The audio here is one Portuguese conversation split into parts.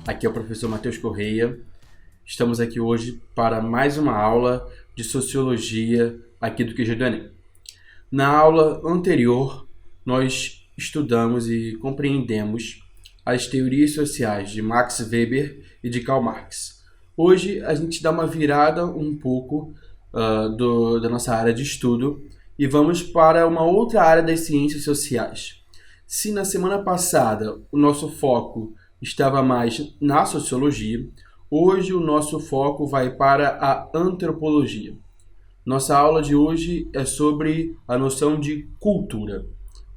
Aqui é o professor Matheus Correia. Estamos aqui hoje para mais uma aula de Sociologia aqui do QG do Enem. Na aula anterior, nós estudamos e compreendemos as teorias sociais de Max Weber e de Karl Marx. Hoje a gente dá uma virada um pouco da nossa área de estudo e vamos para uma outra área das ciências sociais. Se na semana passada o nosso foco estava mais na sociologia, hoje o nosso foco vai para a antropologia. Nossa aula de hoje é sobre a noção de cultura.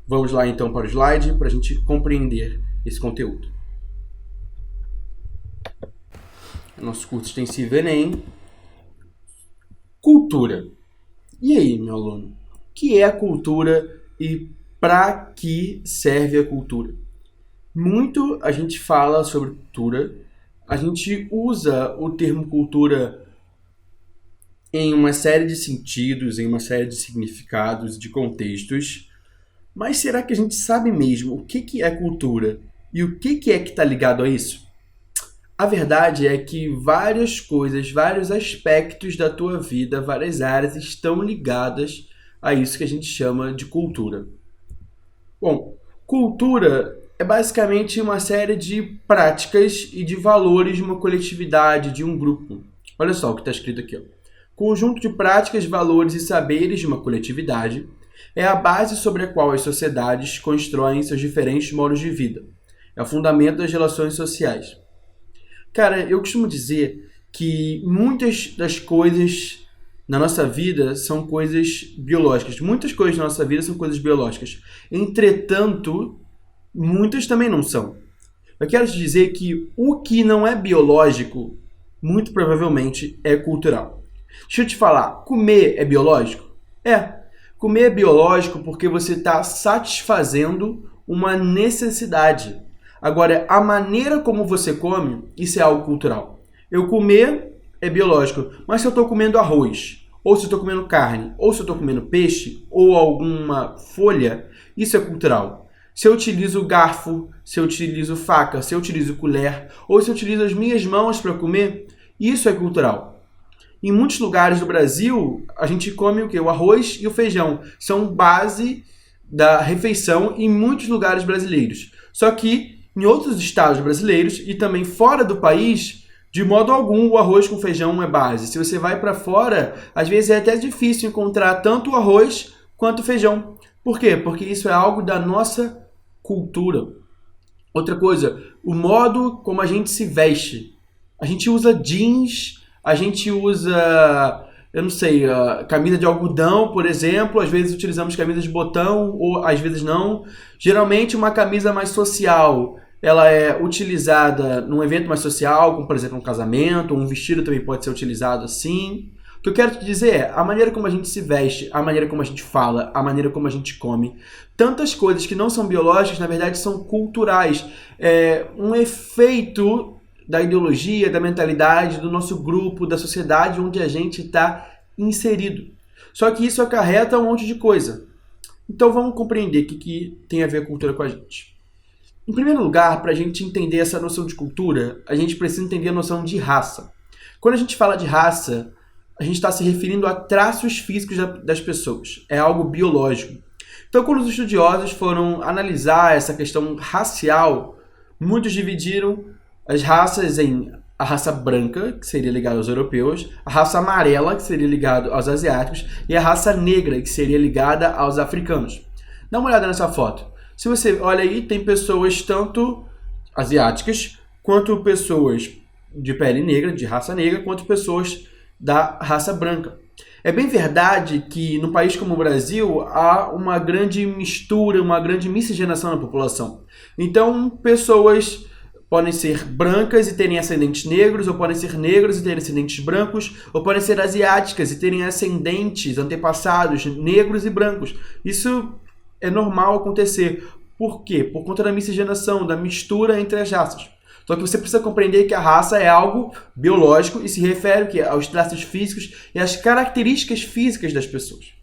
Vamos lá então para o slide para a gente compreender esse conteúdo. Nosso curso extensivo Enem. Cultura. E aí, meu aluno? O que é a cultura e para que serve a cultura? Muito a gente fala sobre cultura, a gente usa o termo cultura em uma série de sentidos, em uma série de significados, de contextos, mas será que a gente sabe mesmo o que é cultura e o que é que está ligado a isso? A verdade é que várias coisas, vários aspectos da tua vida, várias áreas estão ligadas a isso que a gente chama de cultura. Bom, cultura é basicamente uma série de práticas e de valores de uma coletividade, de um grupo. Olha só o que está escrito aqui. Ó. Conjunto de práticas, valores e saberes de uma coletividade é a base sobre a qual as sociedades constroem seus diferentes modos de vida. É o fundamento das relações sociais. Cara, eu costumo dizer que muitas das coisas na nossa vida são coisas biológicas. Muitas coisas na nossa vida são coisas biológicas. Entretanto, muitas também não são. Eu quero te dizer que o que não é biológico, muito provavelmente é cultural. Deixa eu te falar, comer é biológico? É. Comer é biológico porque você está satisfazendo uma necessidade. Agora, a maneira como você come, isso é algo cultural. Eu comer é biológico, mas se eu estou comendo arroz, ou se eu estou comendo carne, ou se eu estou comendo peixe, ou alguma folha, isso é cultural. Se eu utilizo garfo, se eu utilizo faca, se eu utilizo colher, ou se eu utilizo as minhas mãos para comer, isso é cultural. Em muitos lugares do Brasil, a gente come o quê? O arroz e o feijão. São base da refeição em muitos lugares brasileiros. Só que em outros estados brasileiros e também fora do país, de modo algum o arroz com feijão é base. Se você vai para fora, às vezes é até difícil encontrar tanto o arroz quanto o feijão. Por quê? Porque isso é algo da nossa cultura. Outra coisa, o modo como a gente se veste. A gente usa jeans, a gente usa, camisa de algodão, por exemplo. Às vezes utilizamos camisa de botão ou às vezes não. Geralmente uma camisa mais social, ela é utilizada num evento mais social, como por exemplo um casamento, um vestido também pode ser utilizado assim. O que eu quero te dizer é, a maneira como a gente se veste, a maneira como a gente fala, a maneira como a gente come, tantas coisas que não são biológicas, na verdade são culturais. É um efeito da ideologia, da mentalidade, do nosso grupo, da sociedade onde a gente está inserido. Só que isso acarreta um monte de coisa. Então vamos compreender o que tem a ver a cultura com a gente. Em primeiro lugar, para a gente entender essa noção de cultura, a gente precisa entender a noção de raça. Quando a gente fala de raça, a gente está se referindo a traços físicos das pessoas. É algo biológico. Então, quando os estudiosos foram analisar essa questão racial, muitos dividiram as raças em a raça branca, que seria ligada aos europeus, a raça amarela, que seria ligada aos asiáticos, e a raça negra, que seria ligada aos africanos. Dá uma olhada nessa foto. Se você olha aí, tem pessoas tanto asiáticas, quanto pessoas de pele negra, de raça negra, quanto pessoas da raça branca. É bem verdade que no país como o Brasil há uma grande mistura, uma grande miscigenação na população. Então, pessoas podem ser brancas e terem ascendentes negros, ou podem ser negros e terem ascendentes brancos, ou podem ser asiáticas e terem ascendentes, antepassados negros e brancos. Isso é normal acontecer. Por quê? Por conta da miscigenação, da mistura entre as raças. Só que você precisa compreender que a raça é algo biológico e se refere aos traços físicos e às características físicas das pessoas.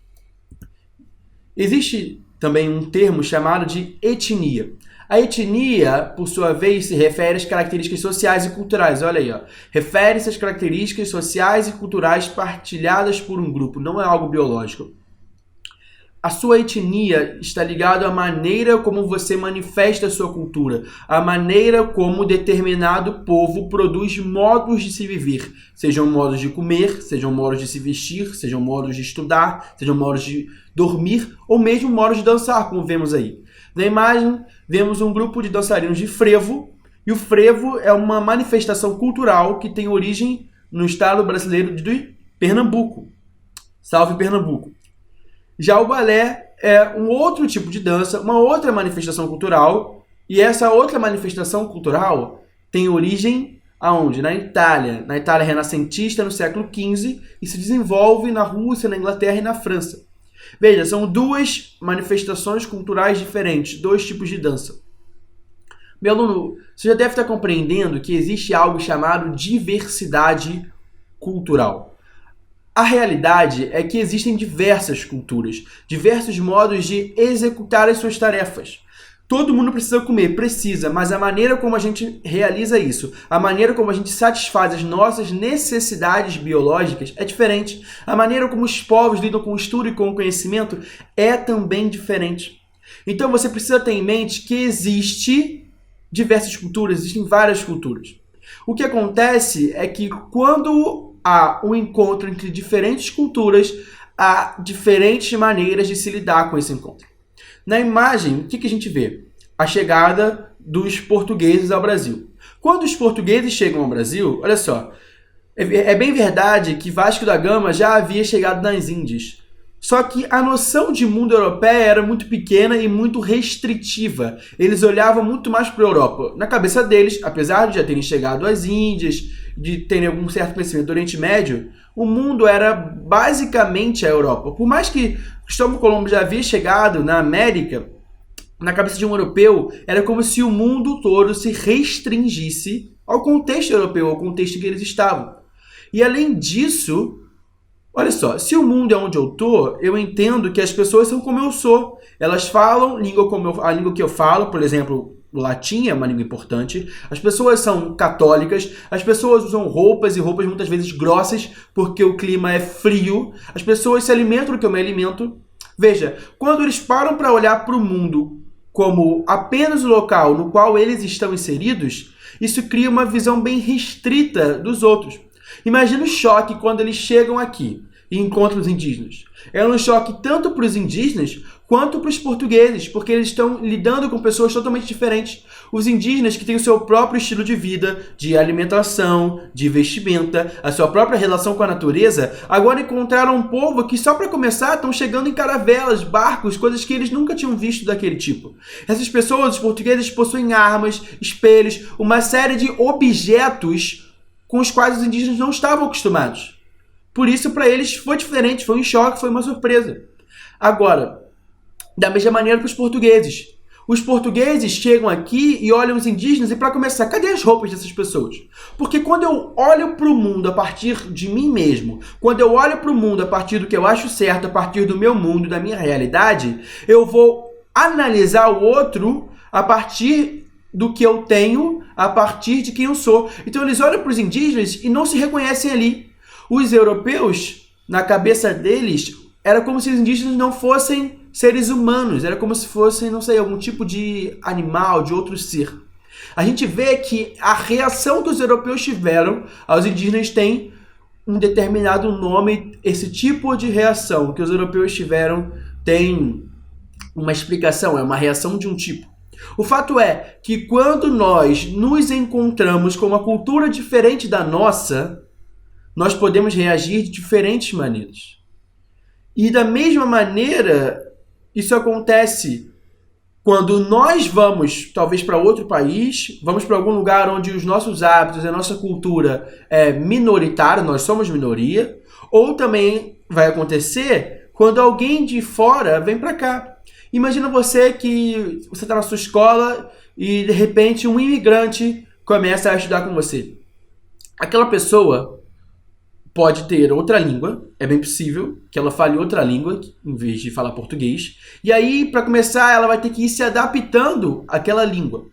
Existe também um termo chamado de etnia. A etnia, por sua vez, se refere às características sociais e culturais. Olha aí, ó. Refere-se às características sociais e culturais partilhadas por um grupo, não é algo biológico. A sua etnia está ligada à maneira como você manifesta a sua cultura, à maneira como determinado povo produz modos de se viver, sejam modos de comer, sejam modos de se vestir, sejam modos de estudar, sejam modos de dormir ou mesmo modos de dançar, como vemos aí. Na imagem, vemos um grupo de dançarinos de frevo, e o frevo é uma manifestação cultural que tem origem no estado brasileiro de Pernambuco. Salve Pernambuco! Já o balé é um outro tipo de dança, uma outra manifestação cultural, e essa outra manifestação cultural tem origem aonde? Na Itália renascentista no século XV, e se desenvolve na Rússia, na Inglaterra e na França. Veja, são duas manifestações culturais diferentes, dois tipos de dança. Meu aluno, você já deve estar compreendendo que existe algo chamado diversidade cultural. A realidade é que existem diversas culturas, diversos modos de executar as suas tarefas. Todo mundo precisa comer, precisa, mas a maneira como a gente realiza isso, a maneira como a gente satisfaz as nossas necessidades biológicas é diferente. A maneira como os povos lidam com o estudo e com o conhecimento é também diferente. Então você precisa ter em mente que existe diversas culturas, existem várias culturas. O que acontece é que quando há um encontro entre diferentes culturas, há diferentes maneiras de se lidar com esse encontro. Na imagem, o que a gente vê? A chegada dos portugueses ao Brasil. Quando os portugueses chegam ao Brasil, olha só, é bem verdade que Vasco da Gama já havia chegado nas Índias. Só que a noção de mundo europeia era muito pequena e muito restritiva. Eles olhavam muito mais para a Europa. Na cabeça deles, apesar de já terem chegado às Índias, de terem algum certo conhecimento do Oriente Médio, o mundo era basicamente a Europa. Por mais que Cristóvão Colombo já havia chegado na América, na cabeça de um europeu, era como se o mundo todo se restringisse ao contexto europeu, ao contexto em que eles estavam. E além disso, olha só, se o mundo é onde eu tô, eu entendo que as pessoas são como eu sou. Elas falam a língua que eu falo, por exemplo, o latim é uma língua importante. As pessoas são católicas, as pessoas usam roupas e roupas muitas vezes grossas porque o clima é frio. As pessoas se alimentam do que eu me alimento. Veja, quando eles param para olhar para o mundo como apenas o local no qual eles estão inseridos, isso cria uma visão bem restrita dos outros. Imagina o choque quando eles chegam aqui e encontram os indígenas. É um choque tanto para os indígenas quanto para os portugueses, porque eles estão lidando com pessoas totalmente diferentes. Os indígenas que têm o seu próprio estilo de vida, de alimentação, de vestimenta, a sua própria relação com a natureza, agora encontraram um povo que só para começar estão chegando em caravelas, barcos, coisas que eles nunca tinham visto daquele tipo. Essas pessoas, os portugueses, possuem armas, espelhos, uma série de objetos com os quais os indígenas não estavam acostumados. Por isso, para eles, foi diferente, foi um choque, foi uma surpresa. Agora, da mesma maneira para os portugueses. Os portugueses chegam aqui e olham os indígenas e, para começar, cadê as roupas dessas pessoas? Porque quando eu olho para o mundo a partir de mim mesmo, quando eu olho para o mundo a partir do que eu acho certo, a partir do meu mundo, da minha realidade, eu vou analisar o outro a partir do que eu tenho, a partir de quem eu sou. Então eles olham para os indígenas e não se reconhecem ali. Os europeus, na cabeça deles, era como se os indígenas não fossem seres humanos, era como se fossem, não sei, algum tipo de animal, de outro ser. A gente vê que a reação que os europeus tiveram aos indígenas tem um determinado nome. Esse tipo de reação que os europeus tiveram tem uma explicação, é uma reação de um tipo. O fato é que quando nós nos encontramos com uma cultura diferente da nossa, nós podemos reagir de diferentes maneiras. E da mesma maneira, isso acontece quando nós vamos, talvez, para outro país, vamos para algum lugar onde os nossos hábitos, a nossa cultura é minoritária, nós somos minoria, ou também vai acontecer quando alguém de fora vem para cá. Imagina você que você está na sua escola e, de repente, um imigrante começa a estudar com você. Aquela pessoa pode ter outra língua, é bem possível que ela fale outra língua em vez de falar português. E aí, para começar, ela vai ter que ir se adaptando àquela língua.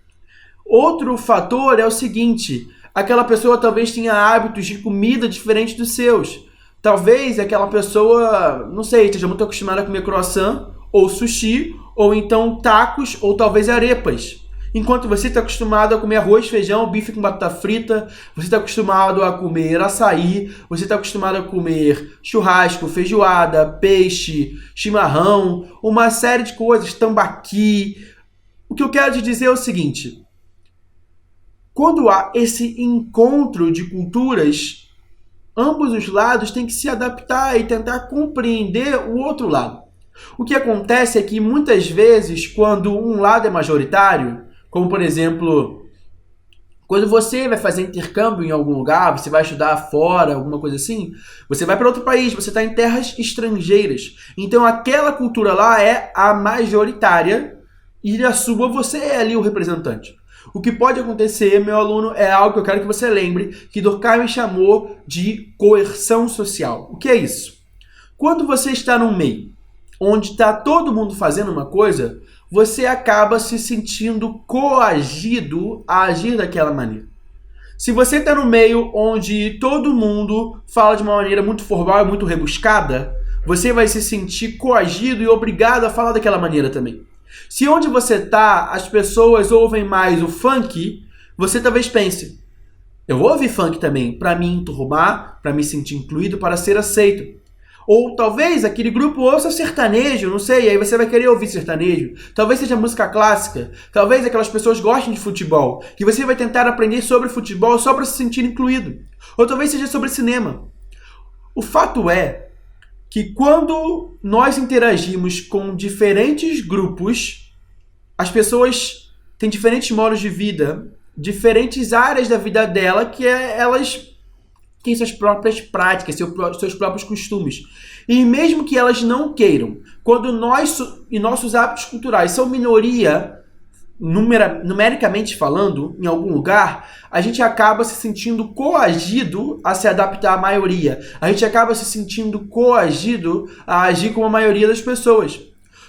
Outro fator é o seguinte: aquela pessoa talvez tenha hábitos de comida diferentes dos seus. Talvez aquela pessoa, não sei, esteja muito acostumada a comer croissant, ou sushi, ou então tacos, ou talvez arepas. Enquanto você está acostumado a comer arroz, feijão, bife com batata frita, você está acostumado a comer açaí, você está acostumado a comer churrasco, feijoada, peixe, chimarrão, uma série de coisas, tambaqui. O que eu quero te dizer é o seguinte: quando há esse encontro de culturas, ambos os lados têm que se adaptar e tentar compreender o outro lado. O que acontece é que muitas vezes, quando um lado é majoritário, como por exemplo, quando você vai fazer intercâmbio em algum lugar, você vai estudar fora, alguma coisa assim, você vai para outro país, você está em terras estrangeiras. Então aquela cultura lá é a majoritária e a sua você é ali o representante. O que pode acontecer, meu aluno, é algo que eu quero que você lembre, que Durkheim chamou de coerção social. O que é isso? Quando você está num meio onde está todo mundo fazendo uma coisa, você acaba se sentindo coagido a agir daquela maneira. Se você está no meio onde todo mundo fala de uma maneira muito formal e muito rebuscada, você vai se sentir coagido e obrigado a falar daquela maneira também. Se onde você está as pessoas ouvem mais o funk, você talvez pense: eu vou ouvir funk também para me enturmar, para me sentir incluído, para ser aceito. Ou talvez aquele grupo ouça sertanejo, não sei, e aí você vai querer ouvir sertanejo. Talvez seja música clássica, talvez aquelas pessoas gostem de futebol, que você vai tentar aprender sobre futebol só para se sentir incluído. Ou talvez seja sobre cinema. O fato é que quando nós interagimos com diferentes grupos, as pessoas têm diferentes modos de vida, diferentes áreas da vida dela, que elas têm suas próprias práticas, seus próprios costumes. E mesmo que elas não queiram, quando nós e nossos hábitos culturais são minoria, numericamente falando, em algum lugar, a gente acaba se sentindo coagido a se adaptar à maioria. A gente acaba se sentindo coagido a agir como a maioria das pessoas.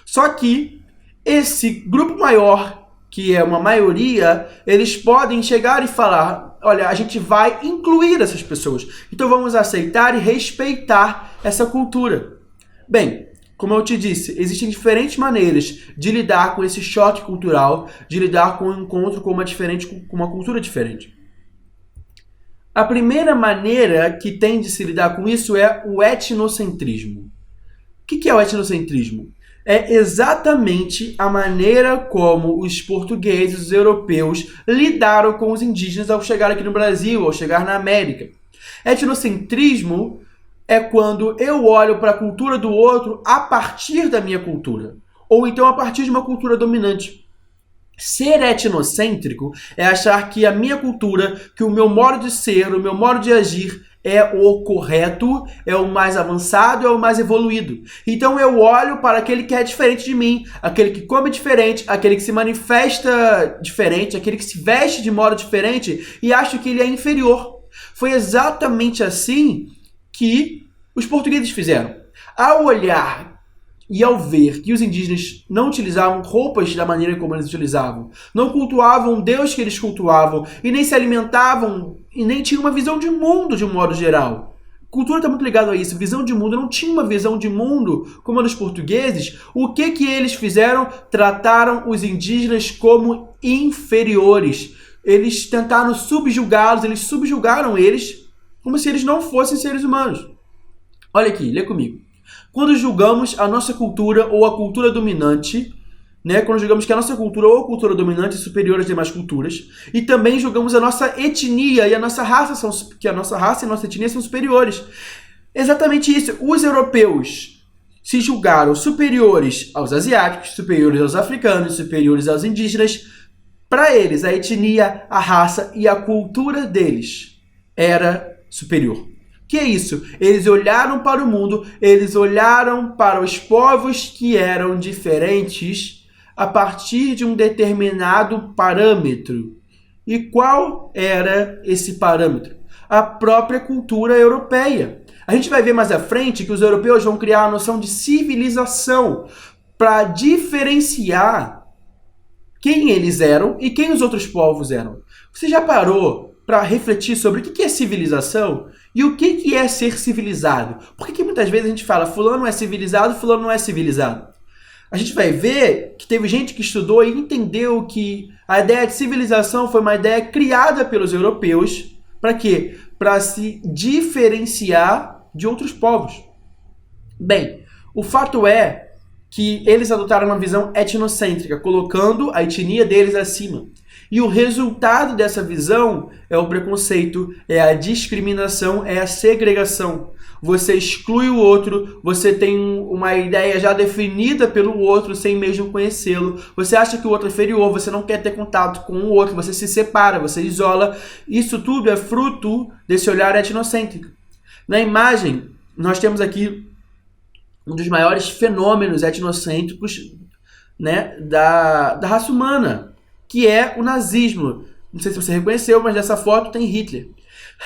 Só que esse grupo maior, que é uma maioria, eles podem chegar e falar: olha, a gente vai incluir essas pessoas. Então vamos aceitar e respeitar essa cultura. Bem, como eu te disse, existem diferentes maneiras de lidar com esse choque cultural, de lidar com o encontro com uma cultura diferente. A primeira maneira que tem de se lidar com isso é o etnocentrismo. O que é o etnocentrismo? É exatamente a maneira como os portugueses, os europeus, lidaram com os indígenas ao chegar aqui no Brasil, ao chegar na América. Etnocentrismo é quando eu olho para a cultura do outro a partir da minha cultura, ou então a partir de uma cultura dominante. Ser etnocêntrico é achar que a minha cultura, que o meu modo de ser, o meu modo de agir é o correto, é o mais avançado, é o mais evoluído. Então eu olho para aquele que é diferente de mim, aquele que come diferente, aquele que se manifesta diferente, aquele que se veste de modo diferente e acho que ele é inferior. Foi exatamente assim que os portugueses fizeram. Ao olhar e ao ver que os indígenas não utilizavam roupas da maneira como eles utilizavam, não cultuavam o Deus que eles cultuavam, e nem se alimentavam, e nem tinham uma visão de mundo de um modo geral. Cultura está muito ligada a isso, visão de mundo. Não tinha uma visão de mundo como a dos portugueses. O que eles fizeram? Trataram os indígenas como inferiores. Eles tentaram subjugá-los, eles subjugaram eles como se eles não fossem seres humanos. Olha aqui, lê comigo. Quando julgamos a nossa cultura ou a cultura dominante, quando julgamos que a nossa cultura ou a cultura dominante é superior às demais culturas, e também julgamos a nossa etnia e a nossa raça, que a nossa raça e a nossa etnia são superiores. Exatamente isso. Os europeus se julgaram superiores aos asiáticos, superiores aos africanos, superiores aos indígenas. Para eles, a etnia, a raça e a cultura deles era superior. Que é isso? Eles olharam para o mundo, eles olharam para os povos que eram diferentes a partir de um determinado parâmetro. E qual era esse parâmetro? A própria cultura europeia. A gente vai ver mais à frente que os europeus vão criar a noção de civilização para diferenciar quem eles eram e quem os outros povos eram. Você já parou para refletir sobre o que é civilização e o que é ser civilizado? Por que muitas vezes a gente fala fulano é civilizado, fulano não é civilizado? A gente vai ver que teve gente que estudou e entendeu que a ideia de civilização foi uma ideia criada pelos europeus. Para quê? Para se diferenciar de outros povos. Bem, o fato é que eles adotaram uma visão etnocêntrica, colocando a etnia deles acima. E o resultado dessa visão é o preconceito, é a discriminação, é a segregação. Você exclui o outro, você tem uma ideia já definida pelo outro sem mesmo conhecê-lo. Você acha que o outro é inferior, você não quer ter contato com o outro, você se separa, você isola. Isso tudo é fruto desse olhar etnocêntrico. Na imagem, nós temos aqui um dos maiores fenômenos etnocêntricos, né, da raça humana, que é o nazismo. Não sei se você reconheceu, mas nessa foto tem Hitler.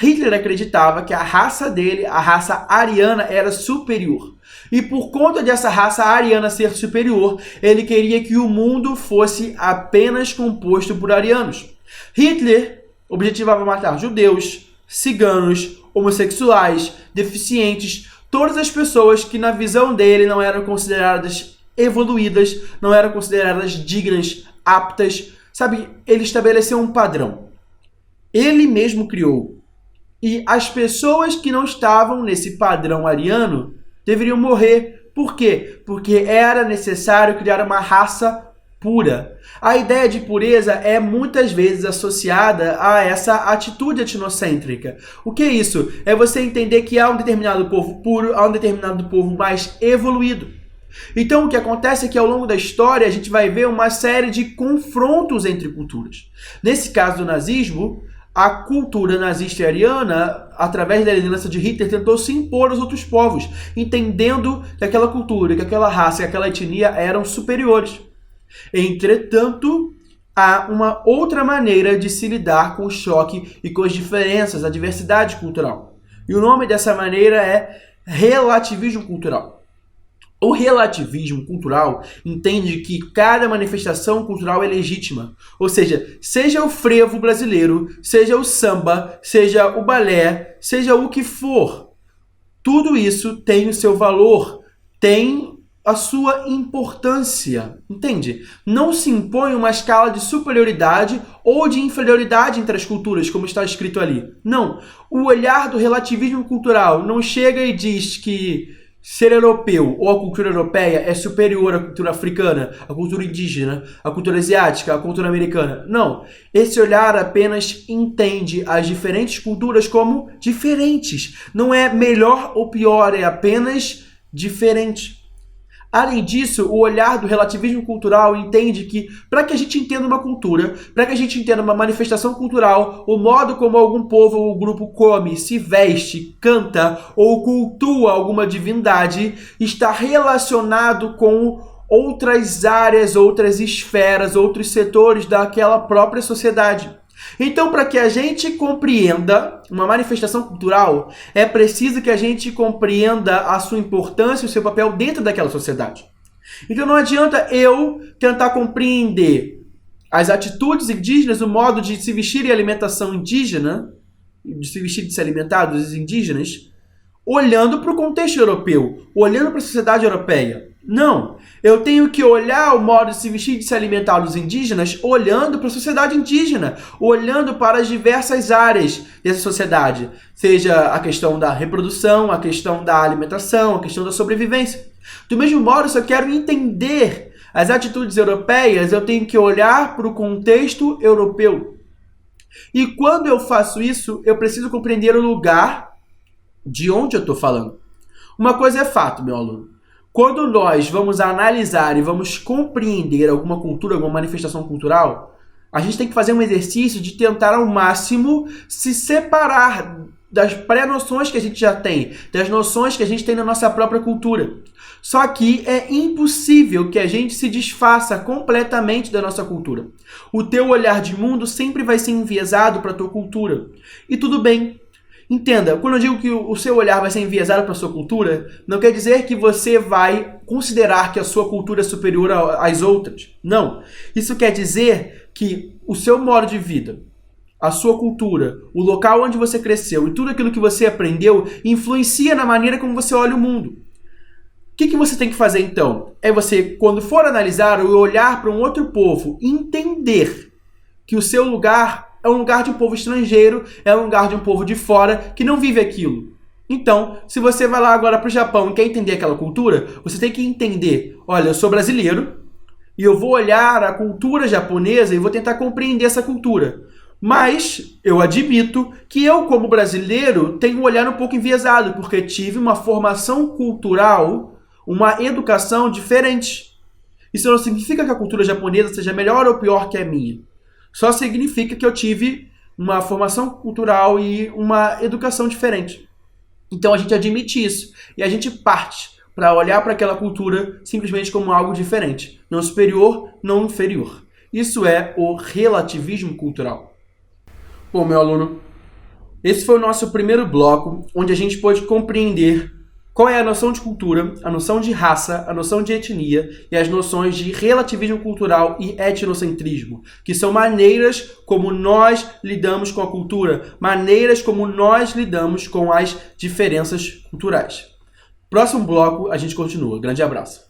Hitler acreditava que a raça dele, a raça ariana, era superior. E por conta dessa raça ariana ser superior, ele queria que o mundo fosse apenas composto por arianos. Hitler objetivava matar judeus, ciganos, homossexuais, deficientes, todas as pessoas que na visão dele não eram consideradas evoluídas, não eram consideradas dignas, aptas. Sabe, ele estabeleceu um padrão. Ele mesmo criou. E as pessoas que não estavam nesse padrão ariano deveriam morrer. Por quê? Porque era necessário criar uma raça pura. A ideia de pureza é muitas vezes associada a essa atitude etnocêntrica. O que é isso? É você entender que há um determinado povo puro, há um determinado povo mais evoluído. Então o que acontece é que ao longo da história a gente vai ver uma série de confrontos entre culturas. Nesse caso do nazismo, a cultura nazista e ariana, através da liderança de Hitler, tentou se impor aos outros povos, entendendo que aquela cultura, que aquela raça, que aquela etnia eram superiores. Entretanto, há uma outra maneira de se lidar com o choque e com as diferenças, a diversidade cultural. E o nome dessa maneira é relativismo cultural. O relativismo cultural entende que cada manifestação cultural é legítima. Ou seja o frevo brasileiro, seja o samba, seja o balé, seja o que for. Tudo isso tem o seu valor, tem a sua importância, entende? Não se impõe uma escala de superioridade ou de inferioridade entre as culturas, como está escrito ali. Não. O olhar do relativismo cultural não chega e diz que ser europeu ou a cultura europeia é superior à cultura africana, à cultura indígena, à cultura asiática, à cultura americana. Não. Esse olhar apenas entende as diferentes culturas como diferentes. Não é melhor ou pior, é apenas diferente. Além disso, o olhar do relativismo cultural entende que, para que a gente entenda uma cultura, para que a gente entenda uma manifestação cultural, o modo como algum povo ou grupo come, se veste, canta ou cultua alguma divindade, está relacionado com outras áreas, outras esferas, outros setores daquela própria sociedade. Então, para que a gente compreenda uma manifestação cultural, é preciso que a gente compreenda a sua importância e o seu papel dentro daquela sociedade. Então, não adianta eu tentar compreender as atitudes indígenas, o modo de se vestir e alimentação indígena, de se vestir e de se alimentar dos indígenas, olhando para o contexto europeu, olhando para a sociedade europeia. Não, eu tenho que olhar o modo de se vestir e de se alimentar dos indígenas olhando para a sociedade indígena, olhando para as diversas áreas dessa sociedade, seja a questão da reprodução, a questão da alimentação, a questão da sobrevivência. Do mesmo modo, se eu quero entender as atitudes europeias, eu tenho que olhar para o contexto europeu. E quando eu faço isso, eu preciso compreender o lugar de onde eu estou falando. Uma coisa é fato, meu aluno. Quando nós vamos analisar e vamos compreender alguma cultura, alguma manifestação cultural, a gente tem que fazer um exercício de tentar ao máximo se separar das pré-noções que a gente já tem, das noções que a gente tem na nossa própria cultura. Só que é impossível que a gente se desfaça completamente da nossa cultura. O teu olhar de mundo sempre vai ser enviesado para a tua cultura. E tudo bem. Entenda, quando eu digo que o seu olhar vai ser enviesado para a sua cultura, não quer dizer que você vai considerar que a sua cultura é superior às outras. Não. Isso quer dizer que o seu modo de vida, a sua cultura, o local onde você cresceu e tudo aquilo que você aprendeu influencia na maneira como você olha o mundo. O que você tem que fazer então? É você, quando for analisar ou olhar para um outro povo, entender que o seu lugar é um lugar de um povo estrangeiro, é um lugar de um povo de fora que não vive aquilo. Então, se você vai lá agora para o Japão e quer entender aquela cultura, você tem que entender, olha, eu sou brasileiro e eu vou olhar a cultura japonesa e vou tentar compreender essa cultura. Mas eu admito que eu, como brasileiro, tenho um olhar um pouco enviesado, porque tive uma formação cultural, uma educação diferente. Isso não significa que a cultura japonesa seja melhor ou pior que a minha. Só significa que eu tive uma formação cultural e uma educação diferente. Então a gente admite isso e a gente parte para olhar para aquela cultura simplesmente como algo diferente, não superior, não inferior. Isso é o relativismo cultural. Bom, meu aluno, esse foi o nosso primeiro bloco, onde a gente pôde compreender qual é a noção de cultura, a noção de raça, a noção de etnia e as noções de relativismo cultural e etnocentrismo, que são maneiras como nós lidamos com a cultura, maneiras como nós lidamos com as diferenças culturais. Próximo bloco, a gente continua. Grande abraço.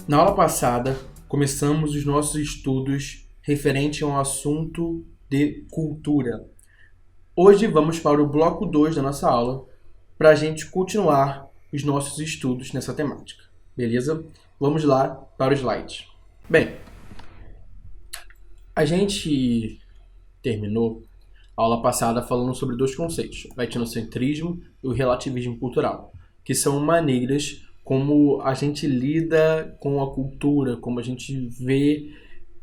Na aula passada, começamos os nossos estudos referente ao assunto de cultura. Hoje vamos para o bloco 2 da nossa aula para a gente continuar os nossos estudos nessa temática. Beleza? Vamos lá para o slide. Bem, a gente terminou a aula passada falando sobre dois conceitos, o etnocentrismo e o relativismo cultural, que são maneiras como a gente lida com a cultura, como a gente vê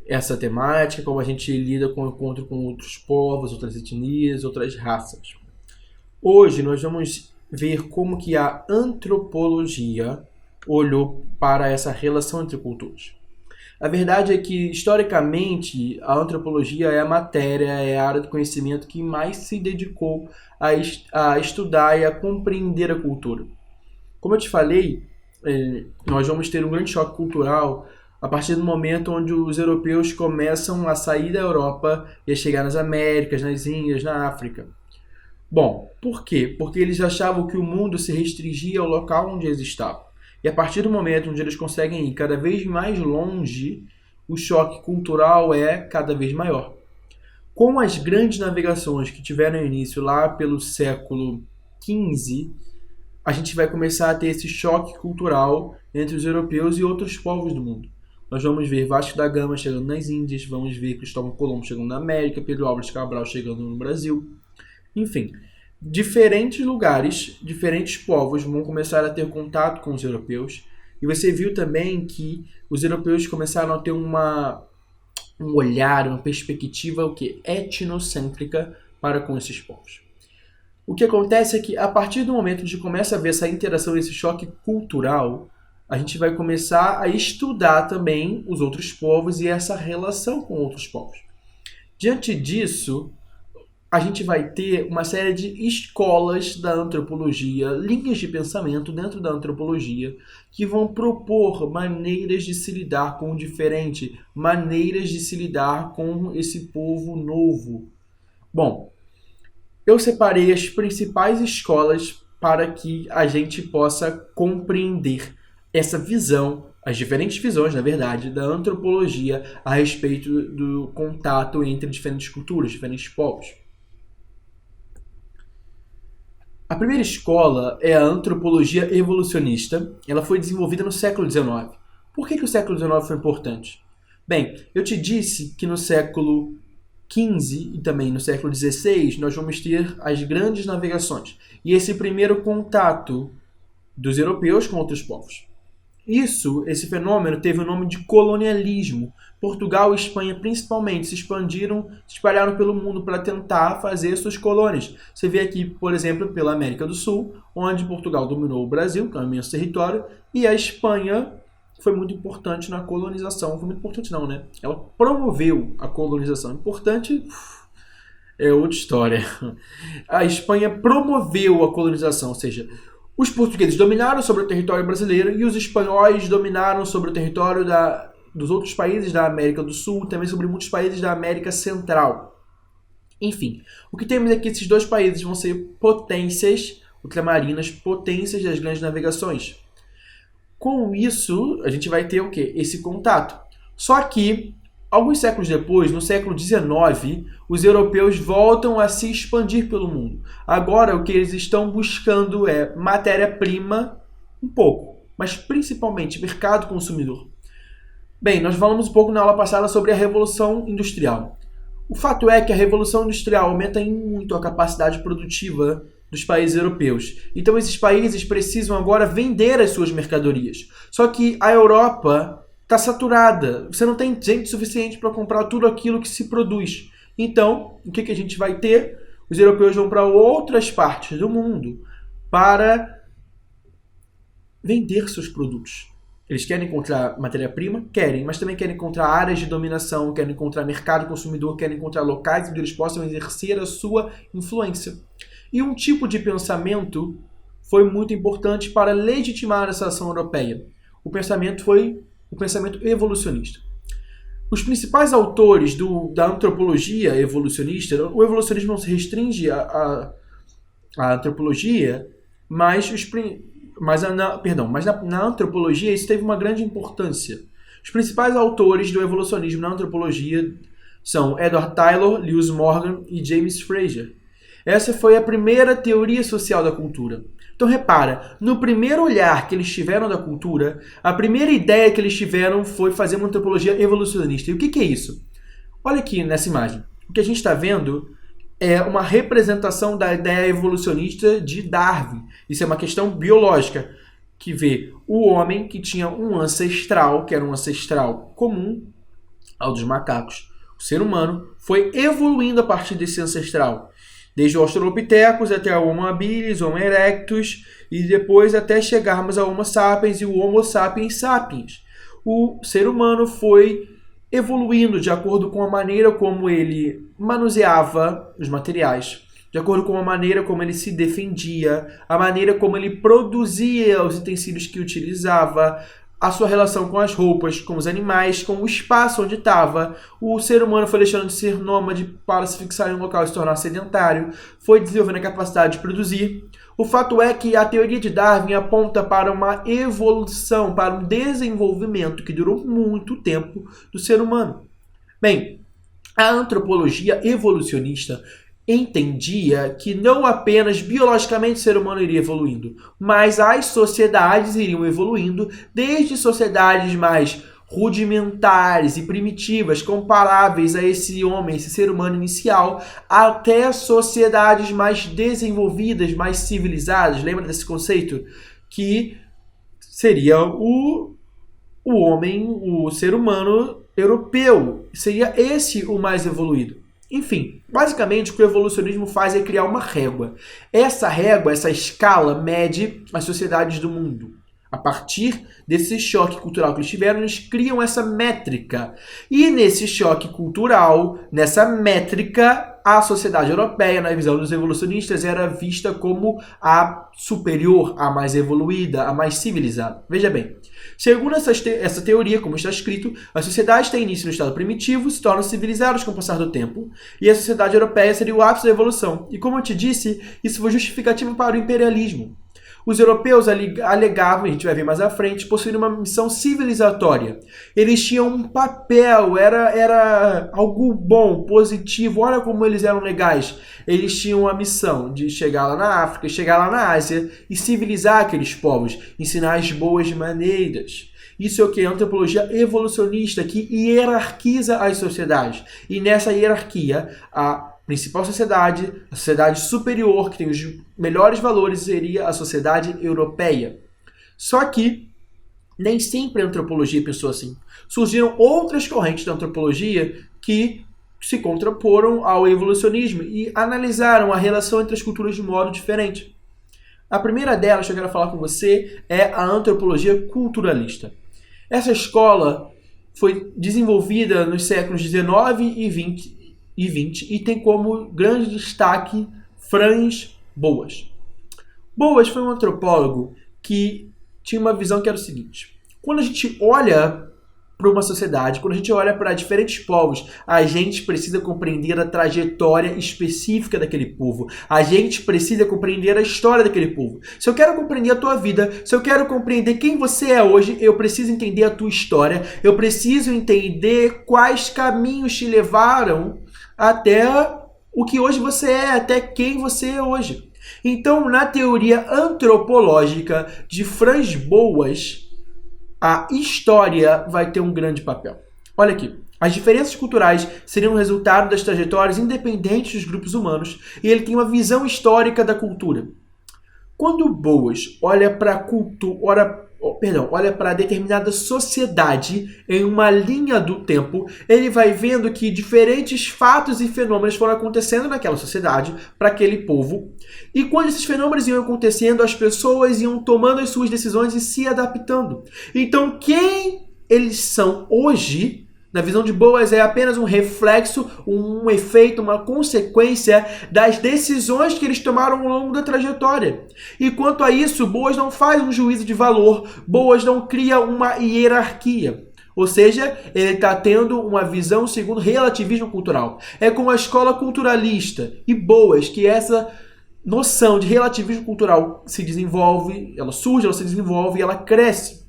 essa temática, como a gente lida com o encontro com outros povos, outras etnias, outras raças. Hoje nós vamos ver como que a antropologia olhou para essa relação entre culturas. A verdade é que, historicamente, a antropologia é a matéria, é a área do conhecimento que mais se dedicou a estudar e a compreender a cultura. Como eu te falei, nós vamos ter um grande choque cultural a partir do momento onde os europeus começam a sair da Europa e a chegar nas Américas, nas Índias, na África. Bom, por quê? Porque eles achavam que o mundo se restringia ao local onde eles estavam. E a partir do momento onde eles conseguem ir cada vez mais longe, o choque cultural é cada vez maior. Com as grandes navegações que tiveram início lá pelo século XV, a gente vai começar a ter esse choque cultural entre os europeus e outros povos do mundo. Nós vamos ver Vasco da Gama chegando nas Índias, vamos ver Cristóvão Colombo chegando na América, Pedro Álvares Cabral chegando no Brasil. Enfim, diferentes lugares, diferentes povos vão começar a ter contato com os europeus. E você viu também que os europeus começaram a ter um olhar, uma perspectiva etnocêntrica para com esses povos. O que acontece é que, a partir do momento que começa a ver essa interação, esse choque cultural, a gente vai começar a estudar também os outros povos e essa relação com outros povos. Diante disso, a gente vai ter uma série de escolas da antropologia, linhas de pensamento dentro da antropologia, que vão propor maneiras de se lidar com o diferente, maneiras de se lidar com esse povo novo. Bom, eu separei as principais escolas para que a gente possa compreender essa visão, as diferentes visões, na verdade, da antropologia a respeito do contato entre diferentes culturas, diferentes povos. A primeira escola é a antropologia evolucionista. Ela foi desenvolvida no século XIX. Por que o século XIX foi importante? Bem, eu te disse que no século XV e também no século XVI nós vamos ter as grandes navegações e esse primeiro contato dos europeus com outros povos. Esse fenômeno teve o nome de colonialismo. Portugal e Espanha, principalmente, se espalharam pelo mundo para tentar fazer suas colônias. Você vê aqui, por exemplo, pela América do Sul, onde Portugal dominou o Brasil, que é um imenso território, e a Espanha foi muito importante na colonização. Foi muito importante não, né? Ela promoveu a colonização. Importante é outra história. A Espanha promoveu a colonização, ou seja, os portugueses dominaram sobre o território brasileiro e os espanhóis dominaram sobre o território dos outros países da América do Sul, também sobre muitos países da América Central. Enfim, o que temos é que esses dois países vão ser potências ultramarinas, potências das grandes navegações. Com isso, a gente vai ter o quê? Esse contato. Só que, alguns séculos depois, no século XIX, os europeus voltam a se expandir pelo mundo. Agora, o que eles estão buscando é matéria-prima, um pouco, mas principalmente mercado consumidor. Bem, nós falamos um pouco na aula passada sobre a Revolução Industrial. O fato é que a Revolução Industrial aumenta em muito a capacidade produtiva dos países europeus. Então, esses países precisam agora vender as suas mercadorias. Só que a Europa está saturada. Você não tem gente suficiente para comprar tudo aquilo que se produz. Então, o que a gente vai ter? Os europeus vão para outras partes do mundo para vender seus produtos. Eles querem encontrar matéria-prima? Querem, mas também querem encontrar áreas de dominação, querem encontrar mercado consumidor, querem encontrar locais onde eles possam exercer a sua influência. E um tipo de pensamento foi muito importante para legitimar essa ação europeia. O pensamento foi o pensamento evolucionista. Os principais autores da antropologia evolucionista, o evolucionismo não se restringe à antropologia, mas na antropologia isso teve uma grande importância. Os principais autores do evolucionismo na antropologia são Edward Taylor, Lewis Morgan e James Frazer. Essa foi a primeira teoria social da cultura. Então repara, no primeiro olhar que eles tiveram da cultura, a primeira ideia que eles tiveram foi fazer uma antropologia evolucionista. E o que é isso? Olha aqui nessa imagem. O que a gente está vendo é uma representação da ideia evolucionista de Darwin. Isso é uma questão biológica, que vê o homem que tinha um ancestral, que era um ancestral comum ao dos macacos. O ser humano foi evoluindo a partir desse ancestral. Desde o Australopithecus até o Homo habilis, Homo erectus, e depois até chegarmos ao Homo sapiens e o Homo sapiens sapiens. O ser humano foi evoluindo de acordo com a maneira como ele manuseava os materiais, de acordo com a maneira como ele se defendia, a maneira como ele produzia os utensílios que utilizava, a sua relação com as roupas, com os animais, com o espaço onde estava. O ser humano foi deixando de ser nômade para se fixar em um local e se tornar sedentário, foi desenvolvendo a capacidade de produzir. O fato é que a teoria de Darwin aponta para uma evolução, para um desenvolvimento que durou muito tempo do ser humano. Bem, a antropologia evolucionista entendia que não apenas biologicamente o ser humano iria evoluindo, mas as sociedades iriam evoluindo, desde sociedades mais rudimentares e primitivas, comparáveis a esse homem, esse ser humano inicial, até sociedades mais desenvolvidas, mais civilizadas. Lembra desse conceito? Que seria o homem, o ser humano europeu. Seria esse o mais evoluído. Enfim, basicamente o que o evolucionismo faz é criar uma régua. Essa régua, essa escala, mede as sociedades do mundo. A partir desse choque cultural que eles tiveram, eles criam essa métrica. E nesse choque cultural, nessa métrica, a sociedade europeia, na visão dos evolucionistas, era vista como a superior, a mais evoluída, a mais civilizada. Veja bem, segundo essa teoria, como está escrito, as sociedades têm início no estado primitivo, se tornam civilizadas com o passar do tempo, e a sociedade europeia seria o ápice da evolução. E como eu te disse, isso foi justificativo para o imperialismo. Os europeus alegavam, a gente vai ver mais à frente, possuíam uma missão civilizatória. Eles tinham um papel, era algo bom, positivo, olha como eles eram legais. Eles tinham a missão de chegar lá na África, chegar lá na Ásia e civilizar aqueles povos, ensinar as boas maneiras. Isso é o que? A antropologia evolucionista, que hierarquiza as sociedades. E nessa hierarquia, a principal sociedade, a sociedade superior, que tem os melhores valores, seria a sociedade europeia. Só que Nem sempre a antropologia pensou assim. Surgiram outras correntes da antropologia que se contraporam ao evolucionismo e analisaram a relação entre as culturas de modo diferente. A primeira delas que eu quero falar com você é a antropologia culturalista. Essa escola foi desenvolvida nos séculos XIX e XX e tem como grande destaque Franz Boas. Boas foi um antropólogo que tinha uma visão que era o seguinte: quando a gente olha para uma sociedade, quando a gente olha para diferentes povos, a gente precisa compreender a trajetória específica daquele povo. A gente precisa compreender a história daquele povo. Se eu quero compreender a tua vida, se eu quero compreender quem você é hoje, eu preciso entender a tua história, eu preciso entender quais caminhos te levaram até o que hoje você é, até quem você é hoje. Então, na teoria antropológica de Franz Boas, a história vai ter um grande papel. Olha aqui, as diferenças culturais seriam resultado das trajetórias independentes dos grupos humanos e ele tem uma visão histórica da cultura. Quando Boas olha para determinada sociedade em uma linha do tempo, ele vai vendo que diferentes fatos e fenômenos foram acontecendo naquela sociedade, para aquele povo. E quando esses fenômenos iam acontecendo, as pessoas iam tomando as suas decisões e se adaptando. Então, quem eles são hoje, na visão de Boas, é apenas um reflexo, um efeito, uma consequência das decisões que eles tomaram ao longo da trajetória. E quanto a isso, Boas não faz um juízo de valor, Boas não cria uma hierarquia. Ou seja, ele está tendo uma visão segundo relativismo cultural. É como a escola culturalista e Boas, que essa noção de relativismo cultural se desenvolve, ela surge, ela se desenvolve e ela cresce.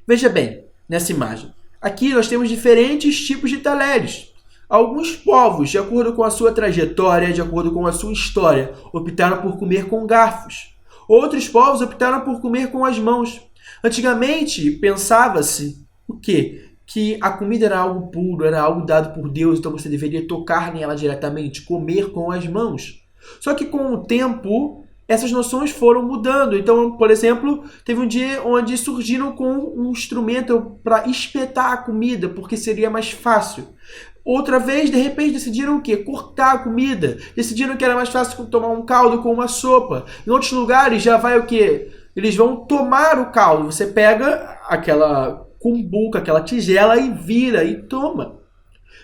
Veja bem, nessa imagem. Aqui nós temos diferentes tipos de talheres. Alguns povos, de acordo com a sua trajetória, de acordo com a sua história, optaram por comer com garfos. Outros povos optaram por comer com as mãos. Antigamente, pensava-se o quê? Que a comida era algo puro, era algo dado por Deus, então você deveria tocar nela diretamente, comer com as mãos. Só que com o tempo, essas noções foram mudando. Então, por exemplo, teve um dia onde surgiram com um instrumento para espetar a comida, porque seria mais fácil. Outra vez, de repente, decidiram o quê? Cortar a comida. Decidiram que era mais fácil tomar um caldo com uma sopa. Em outros lugares já vai o quê? Eles vão tomar o caldo. Você pega aquela cumbuca, aquela tigela e vira e toma.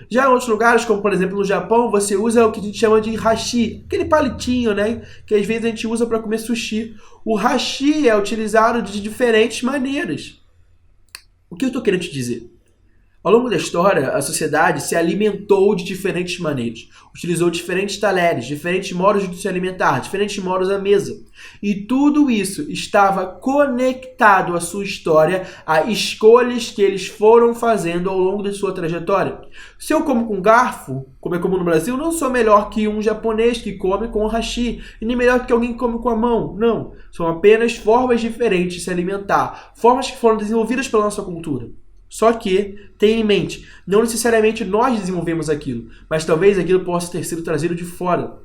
Já em outros lugares, como por exemplo no Japão, você usa o que a gente chama de hashi, aquele palitinho, né? Que às vezes a gente usa para comer sushi. O hashi é utilizado de diferentes maneiras. O que eu estou querendo te dizer? Ao longo da história, a sociedade se alimentou de diferentes maneiras. Utilizou diferentes talheres, diferentes modos de se alimentar, diferentes modos à mesa. E tudo isso estava conectado à sua história, a escolhas que eles foram fazendo ao longo da sua trajetória. Se eu como com garfo, como é comum no Brasil, não sou melhor que um japonês que come com hashi, e nem melhor que alguém que come com a mão. Não. São apenas formas diferentes de se alimentar, formas que foram desenvolvidas pela nossa cultura. Só que, tenha em mente, não necessariamente nós desenvolvemos aquilo, mas talvez aquilo possa ter sido trazido de fora.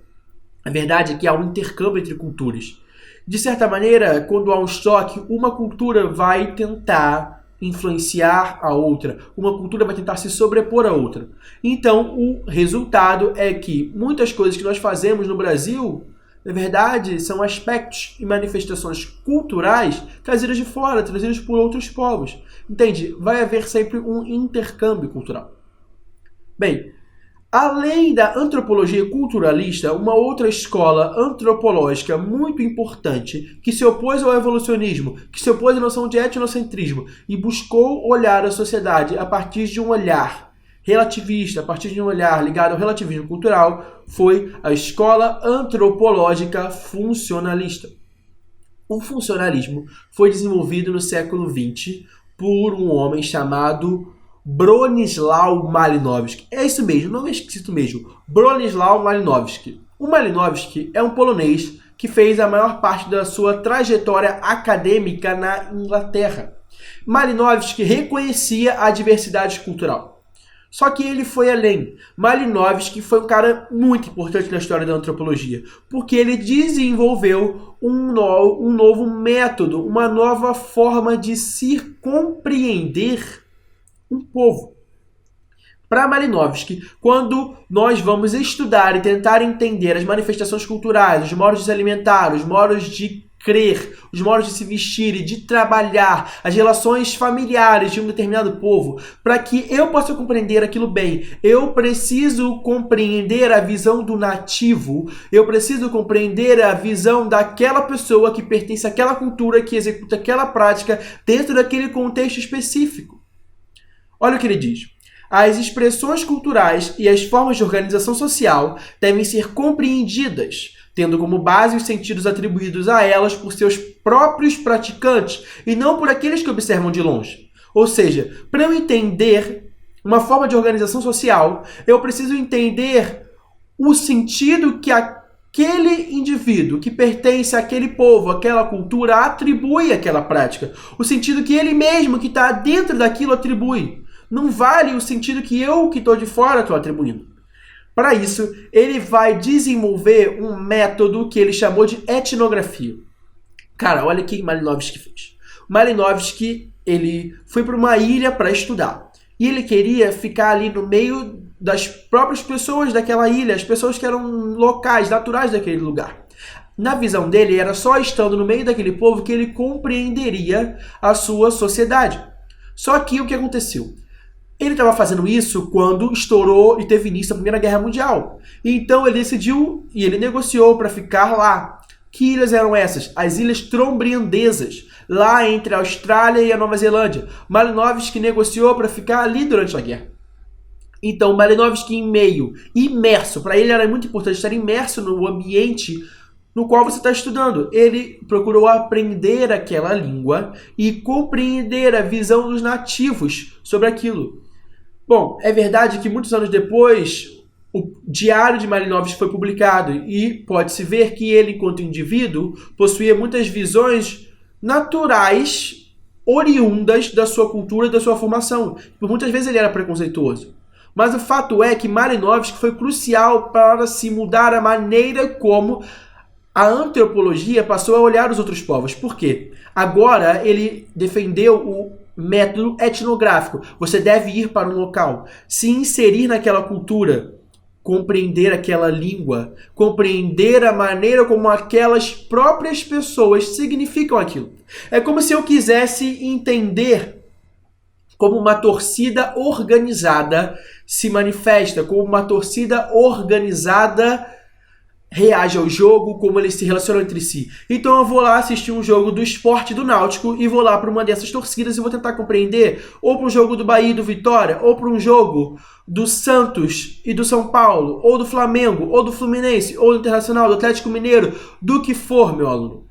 A verdade é que há um intercâmbio entre culturas. De certa maneira, quando há um choque, uma cultura vai tentar influenciar a outra, uma cultura vai tentar se sobrepor a outra. Então, o resultado é que muitas coisas que nós fazemos no Brasil, na verdade, são aspectos e manifestações culturais trazidas de fora, trazidas por outros povos. Entende? Vai haver sempre um intercâmbio cultural. Bem, além da antropologia culturalista, uma outra escola antropológica muito importante que se opôs ao evolucionismo, que se opôs à noção de etnocentrismo e buscou olhar a sociedade a partir de um olhar relativista, a partir de um olhar ligado ao relativismo cultural, foi a escola antropológica funcionalista. O funcionalismo foi desenvolvido no século XX por um homem chamado Bronisław Malinowski. É isso mesmo, o nome é esquisito mesmo. Bronisław Malinowski. O Malinowski é um polonês que fez a maior parte da sua trajetória acadêmica na Inglaterra. Malinowski reconhecia a diversidade cultural. Só que ele foi além. Malinowski foi um cara muito importante na história da antropologia, porque ele desenvolveu um novo método, uma nova forma de se compreender um povo. Para Malinowski, quando nós vamos estudar e tentar entender as manifestações culturais, os modos de se alimentar, os modos de crer, os modos de se vestir e de trabalhar, as relações familiares de um determinado povo, para que eu possa compreender aquilo bem, eu preciso compreender a visão do nativo, eu preciso compreender a visão daquela pessoa que pertence àquela cultura, que executa aquela prática dentro daquele contexto específico. Olha o que ele diz. As expressões culturais e as formas de organização social devem ser compreendidas, tendo como base os sentidos atribuídos a elas por seus próprios praticantes e não por aqueles que observam de longe. Ou seja, para eu entender uma forma de organização social, eu preciso entender o sentido que aquele indivíduo que pertence àquele povo, àquela cultura, atribui àquela prática. O sentido que ele mesmo, que está dentro daquilo, atribui. Não vale o sentido que eu, que estou de fora, estou atribuindo. Para isso, ele vai desenvolver um método que ele chamou de etnografia. Cara, olha o que Malinowski fez. Malinowski, ele foi para uma ilha para estudar. E ele queria ficar ali no meio das próprias pessoas daquela ilha, as pessoas que eram locais, naturais daquele lugar. Na visão dele, era só estando no meio daquele povo que ele compreenderia a sua sociedade. Só que o que aconteceu? Ele estava fazendo isso quando estourou e teve início a Primeira Guerra Mundial. Então ele decidiu e ele negociou para ficar lá. Que ilhas eram essas? As Ilhas Trobriandesas, lá entre a Austrália e a Nova Zelândia. Malinowski negociou para ficar ali durante a guerra. Então Malinowski imerso, para ele era muito importante estar imerso no ambiente no qual você está estudando. Ele procurou aprender aquela língua e compreender a visão dos nativos sobre aquilo. Bom, é verdade que muitos anos depois, o Diário de Malinowski foi publicado e pode-se ver que ele, enquanto indivíduo, possuía muitas visões naturais, oriundas da sua cultura e da sua formação. Por muitas vezes ele era preconceituoso. Mas o fato é que Malinowski foi crucial para se mudar a maneira como a antropologia passou a olhar os outros povos. Por quê? Agora ele defendeu o método etnográfico. Você deve ir para um local, se inserir naquela cultura, compreender aquela língua, compreender a maneira como aquelas próprias pessoas significam aquilo. É como se eu quisesse entender como uma torcida organizada se manifesta, como uma torcida organizada reage ao jogo, como eles se relacionam entre si. Então eu vou lá assistir um jogo do Sport do Náutico e vou lá para uma dessas torcidas e vou tentar compreender, ou para um jogo do Bahia e do Vitória, ou para um jogo do Santos e do São Paulo, ou do Flamengo, ou do Fluminense, ou do Internacional, do Atlético Mineiro, do que for, meu aluno.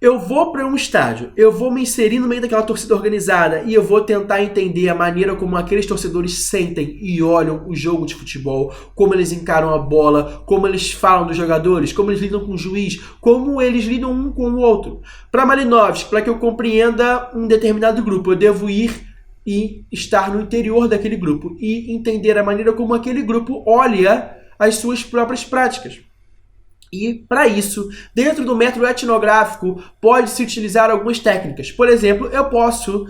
Eu vou para um estádio, eu vou me inserir no meio daquela torcida organizada e eu vou tentar entender a maneira como aqueles torcedores sentem e olham o jogo de futebol, como eles encaram a bola, como eles falam dos jogadores, como eles lidam com o juiz, como eles lidam um com o outro. Para Malinowski, para que eu compreenda um determinado grupo, eu devo ir e estar no interior daquele grupo e entender a maneira como aquele grupo olha as suas próprias práticas. E, para isso, dentro do método etnográfico, pode-se utilizar algumas técnicas. Por exemplo, eu posso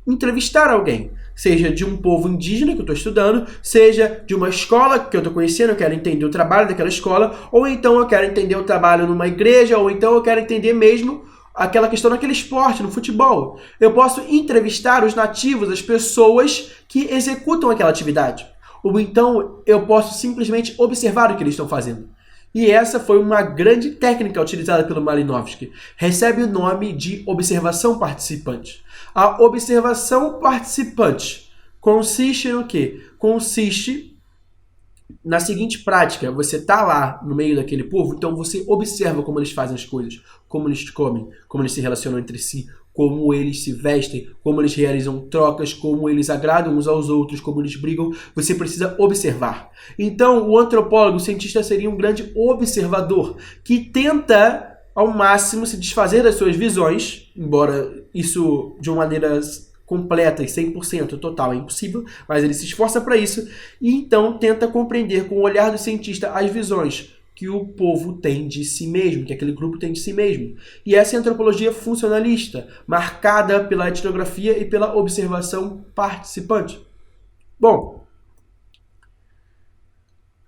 entrevistar alguém, seja de um povo indígena que eu estou estudando, seja de uma escola que eu estou conhecendo, eu quero entender o trabalho daquela escola, ou então eu quero entender o trabalho numa igreja, ou então eu quero entender mesmo aquela questão naquele esporte, no futebol. Eu posso entrevistar os nativos, as pessoas que executam aquela atividade. Ou então eu posso simplesmente observar o que eles estão fazendo. E essa foi uma grande técnica utilizada pelo Malinowski. Recebe o nome de observação participante. A observação participante consiste no quê? Consiste na seguinte prática: você está lá no meio daquele povo, então você observa como eles fazem as coisas, como eles comem, como eles se relacionam entre si, como eles se vestem, como eles realizam trocas, como eles agradam uns aos outros, como eles brigam. Você precisa observar. Então, o antropólogo, o cientista, seria um grande observador que tenta, ao máximo, se desfazer das suas visões, embora isso de uma maneira completa e 100% total é impossível, mas ele se esforça para isso e então tenta compreender com o olhar do cientista as visões que o povo tem de si mesmo, que aquele grupo tem de si mesmo. E essa é a antropologia funcionalista, marcada pela etnografia e pela observação participante. Bom,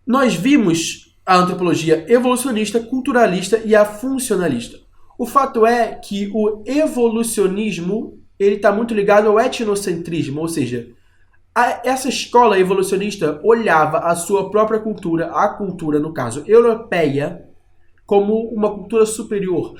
nós vimos a antropologia evolucionista, culturalista e a funcionalista. O fato é que o evolucionismo ele está muito ligado ao etnocentrismo, ou seja, essa escola evolucionista olhava a sua própria cultura, a cultura, no caso, europeia, como uma cultura superior.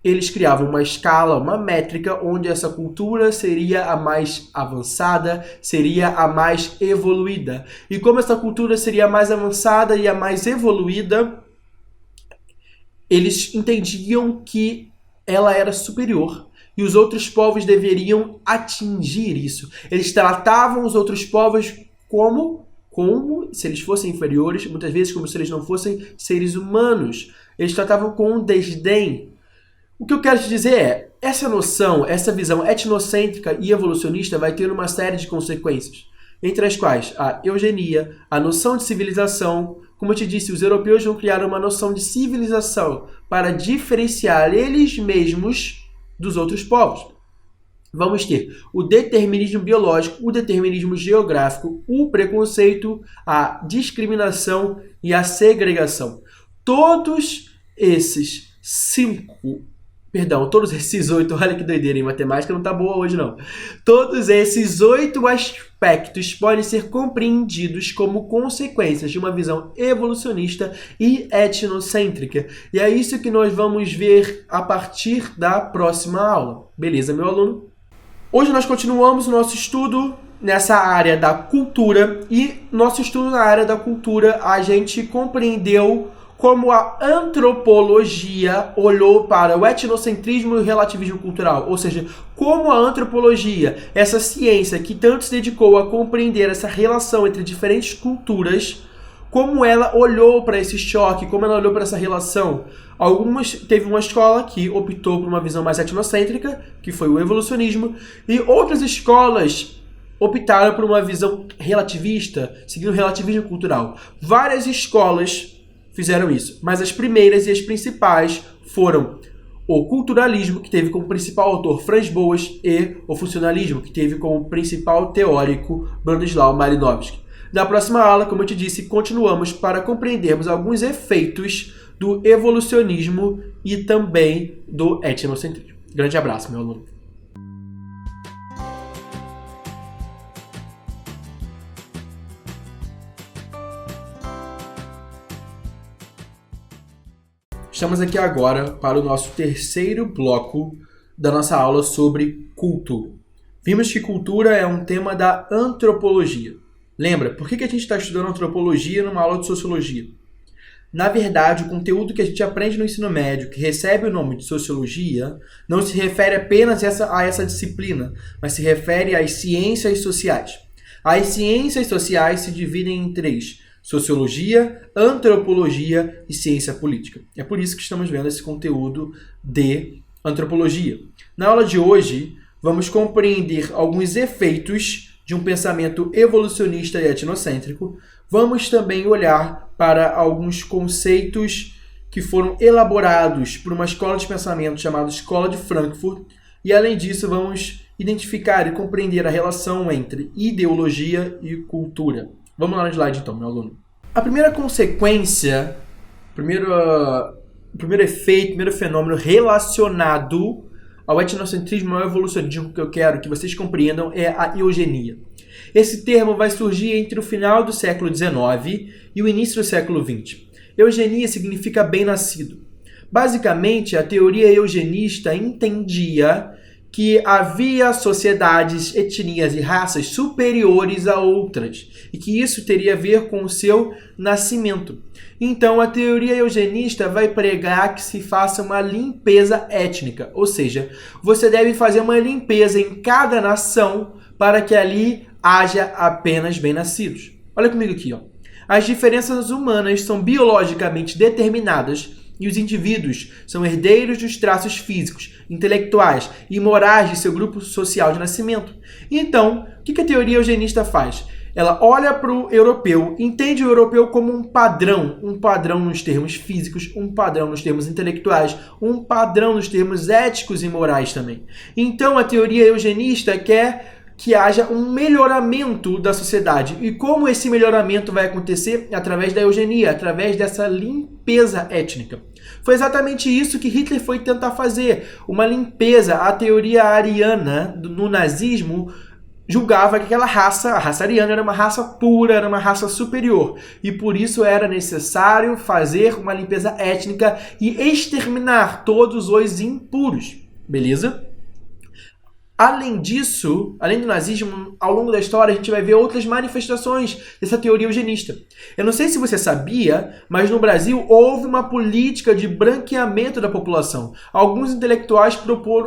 Eles criavam uma escala, uma métrica, onde essa cultura seria a mais avançada, seria a mais evoluída. E como essa cultura seria a mais avançada e a mais evoluída, eles entendiam que ela era superior. E os outros povos deveriam atingir isso. Eles tratavam os outros povos como se eles fossem inferiores, muitas vezes como se eles não fossem seres humanos. Eles tratavam com um desdém. O que eu quero te dizer é, essa noção, essa visão etnocêntrica e evolucionista vai ter uma série de consequências, entre as quais a eugenia, a noção de civilização. Como eu te disse, os europeus vão criar uma noção de civilização para diferenciar eles mesmos dos outros povos. Vamos ter o determinismo biológico, o determinismo geográfico, o preconceito, a discriminação e a segregação. Todos esses 8, olha que doideira, em matemática não tá boa hoje não. Todos esses 8 aspectos podem ser compreendidos como consequências de uma visão evolucionista e etnocêntrica. E é isso que nós vamos ver a partir da próxima aula. Beleza, meu aluno? Hoje nós continuamos o nosso estudo nessa área da cultura e nosso estudo na área da cultura a gente compreendeu como a antropologia olhou para o etnocentrismo e o relativismo cultural. Ou seja, como a antropologia, essa ciência que tanto se dedicou a compreender essa relação entre diferentes culturas, como ela olhou para esse choque, como ela olhou para essa relação. Teve uma escola que optou por uma visão mais etnocêntrica, que foi o evolucionismo, e outras escolas optaram por uma visão relativista, seguindo o relativismo cultural. Várias escolas fizeram isso, mas as primeiras e as principais foram o culturalismo, que teve como principal autor Franz Boas, e o funcionalismo, que teve como principal teórico Bronislaw Malinowski. Na próxima aula, como eu te disse, continuamos para compreendermos alguns efeitos do evolucionismo e também do etnocentrismo. Grande abraço, meu aluno. Estamos aqui agora para o nosso terceiro bloco da nossa aula sobre cultura. Vimos que cultura é um tema da antropologia. Lembra, por que a gente está estudando antropologia numa aula de sociologia? Na verdade, o conteúdo que a gente aprende no ensino médio, que recebe o nome de sociologia, não se refere apenas a essa disciplina, mas se refere às ciências sociais. As ciências sociais se dividem em 3: sociologia, antropologia e ciência política. É por isso que estamos vendo esse conteúdo de antropologia. Na aula de hoje, vamos compreender alguns efeitos de um pensamento evolucionista e etnocêntrico. Vamos também olhar para alguns conceitos que foram elaborados por uma escola de pensamento chamada Escola de Frankfurt. E, além disso, vamos identificar e compreender a relação entre ideologia e cultura. Vamos lá no slide, então, meu aluno. A primeira consequência, o primeiro efeito, o primeiro fenômeno relacionado ao etnocentrismo e ao evolucionismo que eu quero que vocês compreendam é a eugenia. Esse termo vai surgir entre o final do século XIX e o início do século XX. Eugenia significa bem-nascido. Basicamente, a teoria eugenista entendia que havia sociedades, etnias e raças superiores a outras, e que isso teria a ver com o seu nascimento. Então, a teoria eugenista vai pregar que se faça uma limpeza étnica, ou seja, você deve fazer uma limpeza em cada nação para que ali haja apenas bem-nascidos. Olha comigo aqui, ó. As diferenças humanas são biologicamente determinadas e os indivíduos são herdeiros dos traços físicos, intelectuais e morais de seu grupo social de nascimento. Então, o que a teoria eugenista faz? Ela olha para o europeu, entende o europeu como um padrão nos termos físicos, um padrão nos termos intelectuais, um padrão nos termos éticos e morais também. Então, a teoria eugenista quer que haja um melhoramento da sociedade. E como esse melhoramento vai acontecer? Através da eugenia, através dessa limpeza étnica. Foi exatamente isso que Hitler foi tentar fazer, uma limpeza. A teoria ariana no nazismo julgava que aquela raça, a raça ariana, era uma raça pura, era uma raça superior. E por isso era necessário fazer uma limpeza étnica e exterminar todos os impuros. Beleza? Além disso, além do nazismo, ao longo da história a gente vai ver outras manifestações dessa teoria eugenista. Eu não sei se você sabia, mas no Brasil houve uma política de branqueamento da população. Alguns intelectuais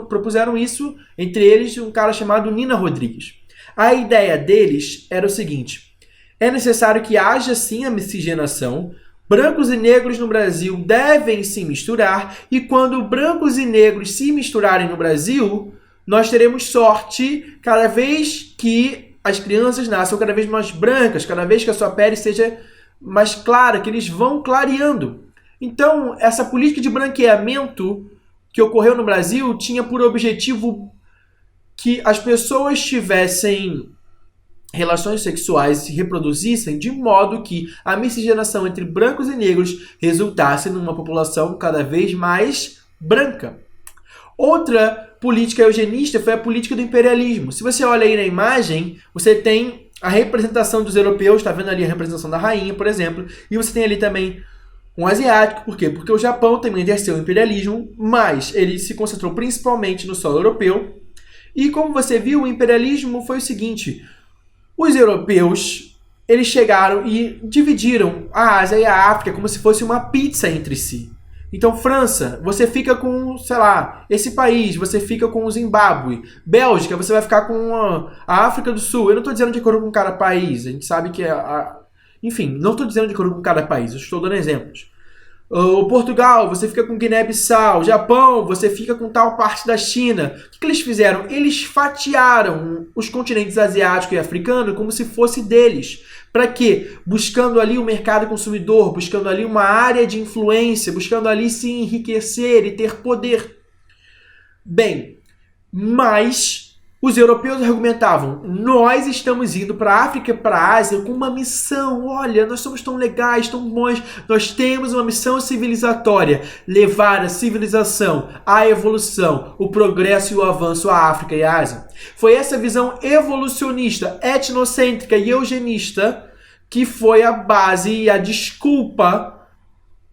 propuseram isso, entre eles um cara chamado Nina Rodrigues. A ideia deles era o seguinte: é necessário que haja sim a miscigenação, brancos e negros no Brasil devem se misturar, e quando brancos e negros se misturarem no Brasil, nós teremos sorte cada vez que as crianças nasçam cada vez mais brancas, cada vez que a sua pele seja mais clara, que eles vão clareando. Então, essa política de branqueamento que ocorreu no Brasil tinha por objetivo que as pessoas tivessem relações sexuais e se reproduzissem de modo que a miscigenação entre brancos e negros resultasse numa população cada vez mais branca. Outra política eugenista foi a política do imperialismo. Se você olha aí na imagem, você tem a representação dos europeus, está vendo ali a representação da rainha, por exemplo, e você tem ali também um asiático. Por quê? Porque o Japão também exerceu o imperialismo, mas ele se concentrou principalmente no solo europeu. E como você viu, o imperialismo foi o seguinte: os europeus, eles chegaram e dividiram a Ásia e a África como se fosse uma pizza entre si. Então, França, você fica com, sei lá, esse país, você fica com o Zimbábue. Bélgica, você vai ficar com a África do Sul. Eu não estou dizendo de acordo com cada país, a gente sabe que enfim, não estou dizendo de acordo com cada país, eu estou dando exemplos. O Portugal, você fica com Guiné-Bissau. O Japão, você fica com tal parte da China. O que eles fizeram? Eles fatiaram os continentes asiático e africano como se fosse deles. Para quê? Buscando ali o mercado consumidor, buscando ali uma área de influência, buscando ali se enriquecer e ter poder. Bem, mas os europeus argumentavam: nós estamos indo para a África e para a Ásia com uma missão. Olha, nós somos tão legais, tão bons. Nós temos uma missão civilizatória: levar a civilização, a evolução, o progresso e o avanço à África e à Ásia. Foi essa visão evolucionista, etnocêntrica e eugenista que foi a base e a desculpa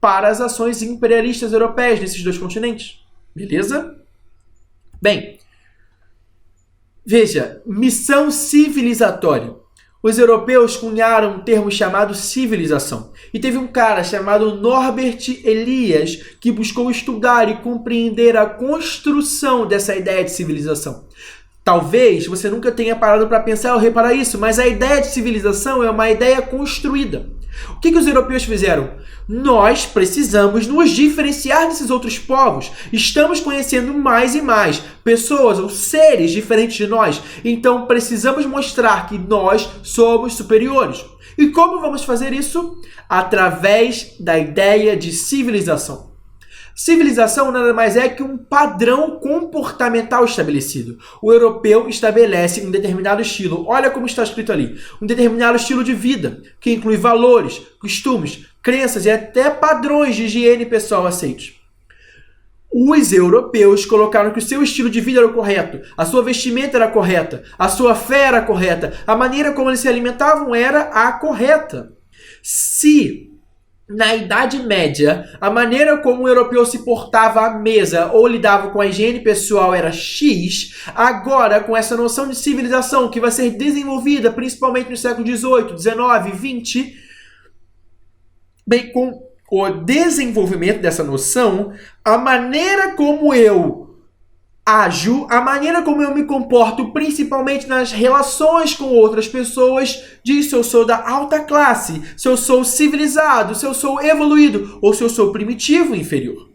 para as ações imperialistas europeias nesses dois continentes. Beleza? Bem, veja, missão civilizatória. Os europeus cunharam um termo chamado civilização. E teve um cara chamado Norbert Elias que buscou estudar e compreender a construção dessa ideia de civilização. Talvez você nunca tenha parado para pensar ou reparar isso, mas a ideia de civilização é uma ideia construída. O que os europeus fizeram? Nós precisamos nos diferenciar desses outros povos. Estamos conhecendo mais e mais pessoas ou seres diferentes de nós. Então precisamos mostrar que nós somos superiores. E como vamos fazer isso? Através da ideia de civilização. Civilização nada mais é que um padrão comportamental estabelecido. O europeu estabelece um determinado estilo. Olha como está escrito ali. Um determinado estilo de vida, que inclui valores, costumes, crenças e até padrões de higiene pessoal aceitos. Os europeus colocaram que o seu estilo de vida era o correto, a sua vestimenta era correta, a sua fé era correta, a maneira como eles se alimentavam era a correta. Se na Idade Média, a maneira como o europeu se portava à mesa ou lidava com a higiene pessoal era X, agora com essa noção de civilização que vai ser desenvolvida principalmente no século XVIII, XIX, XX, bem, com o desenvolvimento dessa noção, a maneira como eu ajo, a maneira como eu me comporto, principalmente nas relações com outras pessoas, diz se eu sou da alta classe, se eu sou civilizado, se eu sou evoluído ou se eu sou primitivo inferior.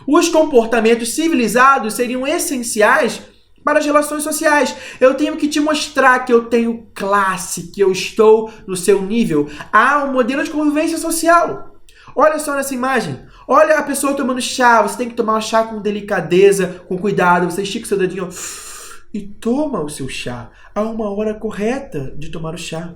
Os comportamentos civilizados seriam essenciais para as relações sociais. Eu tenho que te mostrar que eu tenho classe, que eu estou no seu nível. Há um modelo de convivência social. Olha só nessa imagem. Olha a pessoa tomando chá. Você tem que tomar o chá com delicadeza, com cuidado. Você estica o seu dedinho e toma o seu chá. Há uma hora correta de tomar o chá.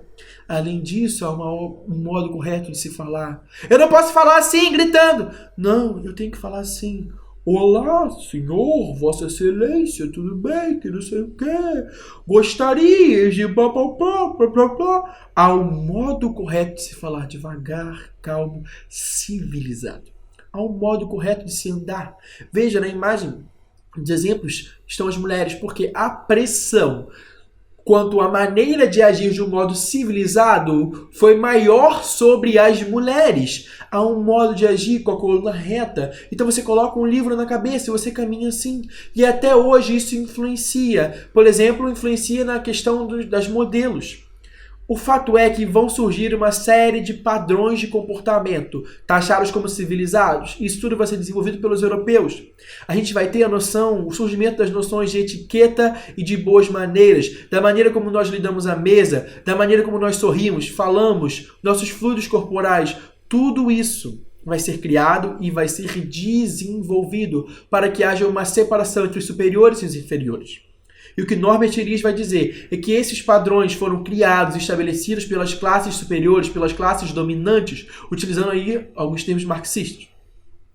Além disso, há um modo correto de se falar. Eu não posso falar assim, gritando. Não, eu tenho que falar assim. Olá, senhor, vossa excelência, tudo bem? Que não sei o quê. Gostaria de blá. Há um modo correto de se falar, devagar, calmo, civilizado. Há um modo correto de se andar. Veja na imagem, dos exemplos, estão as mulheres, porque a pressão quanto à maneira de agir de um modo civilizado foi maior sobre as mulheres. Há um modo de agir com a coluna reta. Então você coloca um livro na cabeça e você caminha assim. E até hoje isso influencia. Por exemplo, influencia na questão das modelos. O fato é que vão surgir uma série de padrões de comportamento, taxados como civilizados. Isso tudo vai ser desenvolvido pelos europeus. A gente vai ter a noção, o surgimento das noções de etiqueta e de boas maneiras, da maneira como nós lidamos à mesa, da maneira como nós sorrimos, falamos, nossos fluidos corporais. Tudo isso vai ser criado e vai ser desenvolvido para que haja uma separação entre os superiores e os inferiores. E o que Norbert Elias vai dizer é que esses padrões foram criados e estabelecidos pelas classes superiores, pelas classes dominantes, utilizando aí alguns termos marxistas.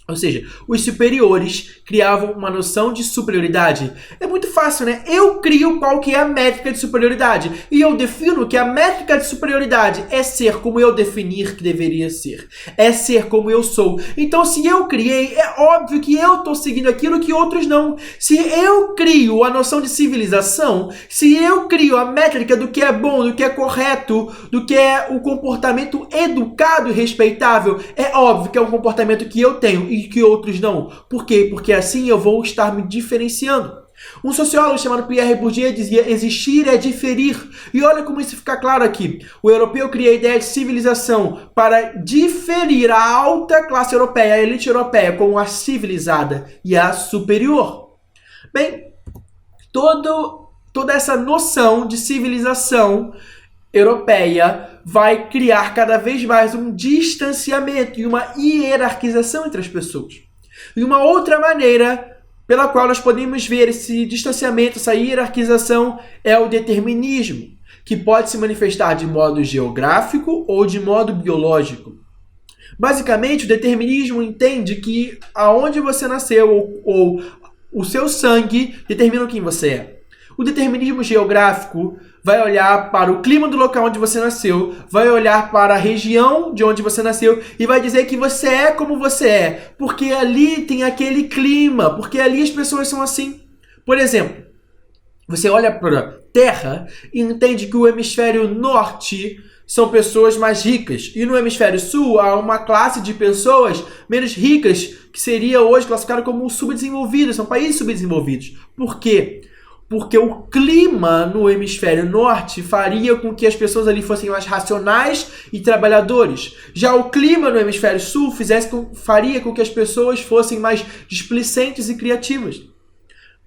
Ou seja, os superiores criavam uma noção de superioridade. É muito fácil, né? Eu crio qual que é a métrica de superioridade. E eu defino que a métrica de superioridade é ser como eu definir que deveria ser. É ser como eu sou. Então, se eu criei, é óbvio que eu estou seguindo aquilo que outros não. Se eu crio a noção de civilização, se eu crio a métrica do que é bom, do que é correto, do que é o comportamento educado e respeitável, é óbvio que é um comportamento que eu tenho e que outros não. Por quê? Porque assim eu vou estar me diferenciando. Um sociólogo chamado Pierre Bourdieu dizia: existir é diferir. E olha como isso fica claro aqui. O europeu cria a ideia de civilização para diferir a alta classe europeia, a elite europeia, com a civilizada e a superior. Bem, toda essa noção de civilização europeia vai criar cada vez mais um distanciamento e uma hierarquização entre as pessoas. E uma outra maneira pela qual nós podemos ver esse distanciamento, essa hierarquização, é o determinismo, que pode se manifestar de modo geográfico ou de modo biológico. Basicamente, o determinismo entende que aonde você nasceu ou o seu sangue determina quem você é. O determinismo geográfico vai olhar para o clima do local onde você nasceu, vai olhar para a região de onde você nasceu e vai dizer que você é como você é, porque ali tem aquele clima, porque ali as pessoas são assim. Por exemplo, você olha para a Terra e entende que o hemisfério norte são pessoas mais ricas, e no hemisfério sul há uma classe de pessoas menos ricas, que seria hoje classificado como subdesenvolvidas, são países subdesenvolvidos. Por quê? Porque o clima no hemisfério norte faria com que as pessoas ali fossem mais racionais e trabalhadores. Já o clima no hemisfério sul faria com que as pessoas fossem mais displicentes e criativas.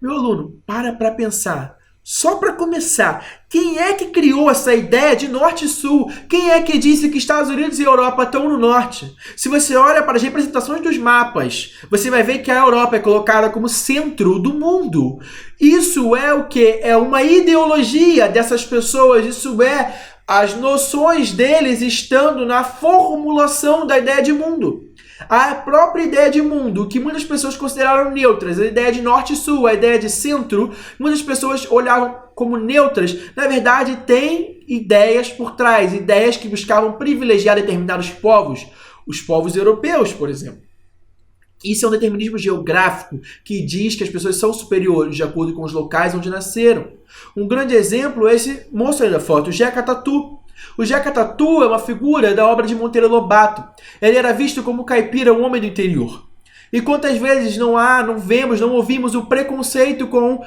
Meu aluno, para pensar. Só para começar, quem é que criou essa ideia de norte e sul? Quem é que disse que Estados Unidos e Europa estão no norte? Se você olha para as representações dos mapas, você vai ver que a Europa é colocada como centro do mundo. Isso é o quê? É uma ideologia dessas pessoas, isso é as noções deles estando na formulação da ideia de mundo. A própria ideia de mundo, que muitas pessoas consideraram neutras, a ideia de norte e sul, a ideia de centro, muitas pessoas olhavam como neutras. Na verdade, tem ideias por trás, ideias que buscavam privilegiar determinados povos, os povos europeus, por exemplo. Isso é um determinismo geográfico que diz que as pessoas são superiores de acordo com os locais onde nasceram. Um grande exemplo é esse moço aí da foto, o Jeca Tatu. O Jeca Tatu é uma figura da obra de Monteiro Lobato. Ele era visto como caipira, um homem do interior. E quantas vezes não vemos, não ouvimos o preconceito com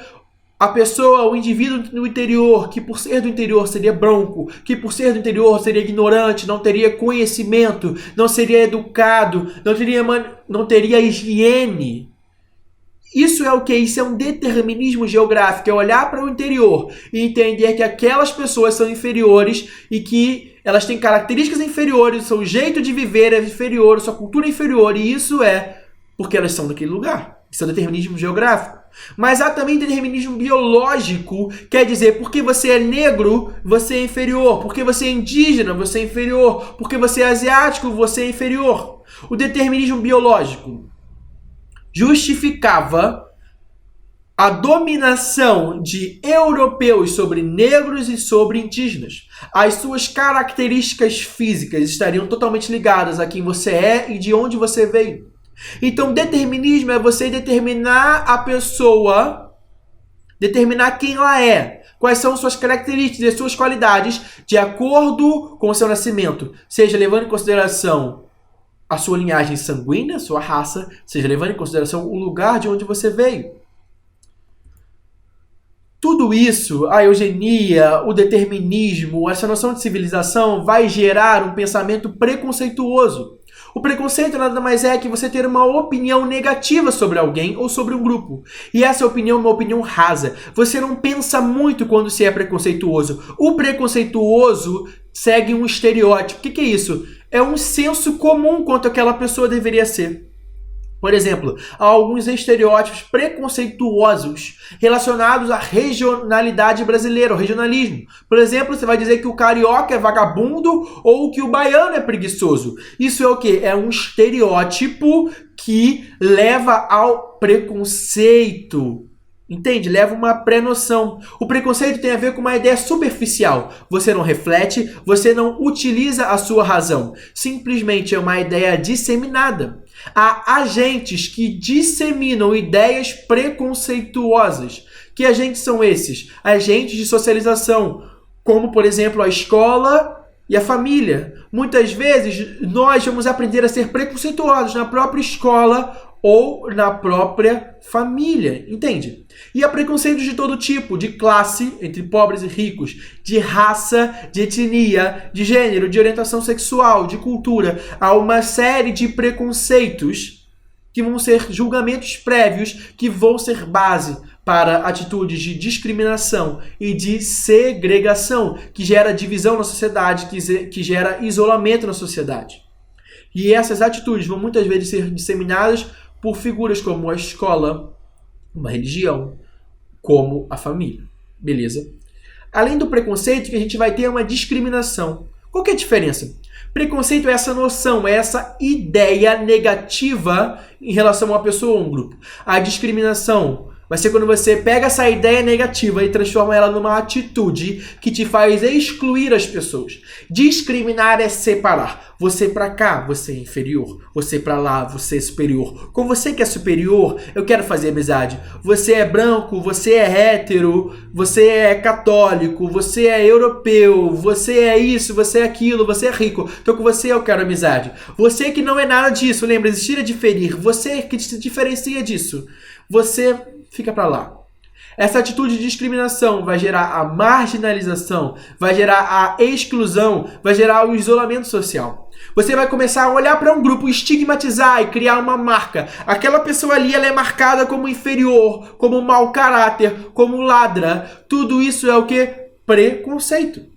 a pessoa, o indivíduo no interior, que por ser do interior seria branco, que por ser do interior seria ignorante, não teria conhecimento, não seria educado, não teria higiene. Isso é o que? Isso é um determinismo geográfico, é olhar para o interior e entender que aquelas pessoas são inferiores e que elas têm características inferiores, o seu jeito de viver é inferior, a sua cultura é inferior, e isso é porque elas são daquele lugar. Isso é determinismo geográfico. Mas há também determinismo biológico, quer dizer, porque você é negro, você é inferior, porque você é indígena, você é inferior, porque você é asiático, você é inferior. O determinismo biológico justificava a dominação de europeus sobre negros e sobre indígenas. As suas características físicas estariam totalmente ligadas a quem você é e de onde você veio. Então, determinismo é você determinar a pessoa, determinar quem ela é, quais são suas características e suas qualidades de acordo com o seu nascimento, seja levando em consideração a sua linhagem sanguínea, sua raça, seja levando em consideração o lugar de onde você veio. Tudo isso, a eugenia, o determinismo, essa noção de civilização vai gerar um pensamento preconceituoso. O preconceito nada mais é que você ter uma opinião negativa sobre alguém ou sobre um grupo. E essa opinião é uma opinião rasa. Você não pensa muito quando se é preconceituoso. O preconceituoso segue um estereótipo. O que é isso? É um senso comum quanto aquela pessoa deveria ser. Por exemplo, há alguns estereótipos preconceituosos relacionados à regionalidade brasileira, ao regionalismo. Por exemplo, você vai dizer que o carioca é vagabundo ou que o baiano é preguiçoso. Isso é o quê? É um estereótipo que leva ao preconceito. Entende? Leva uma pré-noção. O preconceito tem a ver com uma ideia superficial. Você não reflete, você não utiliza a sua razão. Simplesmente é uma ideia disseminada. Há agentes que disseminam ideias preconceituosas. Que agentes são esses? Agentes de socialização, como, por exemplo, a escola e a família. Muitas vezes, nós vamos aprender a ser preconceituosos na própria escola ou na própria família, entende? E há preconceitos de todo tipo, de classe, entre pobres e ricos, de raça, de etnia, de gênero, de orientação sexual, de cultura. Há uma série de preconceitos que vão ser julgamentos prévios, que vão ser base para atitudes de discriminação e de segregação, que gera divisão na sociedade, que gera isolamento na sociedade. E essas atitudes vão muitas vezes ser disseminadas por figuras como a escola, uma religião, como a família. Beleza? Além do preconceito, que a gente vai ter uma discriminação. Qual que é a diferença? Preconceito é essa noção, é essa ideia negativa em relação a uma pessoa ou um grupo. A discriminação vai ser quando você pega essa ideia negativa e transforma ela numa atitude que te faz excluir as pessoas. Discriminar é separar. Você pra cá, você é inferior. Você pra lá, você é superior. Com você que é superior, eu quero fazer amizade. Você é branco, você é hétero, você é católico, você é europeu, você é isso, você é aquilo, você é rico. Então com você eu quero amizade. Você que não é nada disso, lembra, existir é diferir. Você que se diferencia disso. Você fica pra lá. Essa atitude de discriminação vai gerar a marginalização, vai gerar a exclusão, vai gerar o isolamento social. Você vai começar a olhar para um grupo, estigmatizar e criar uma marca. Aquela pessoa ali, ela é marcada como inferior, como mau caráter, como ladra. Tudo isso é o que? Preconceito.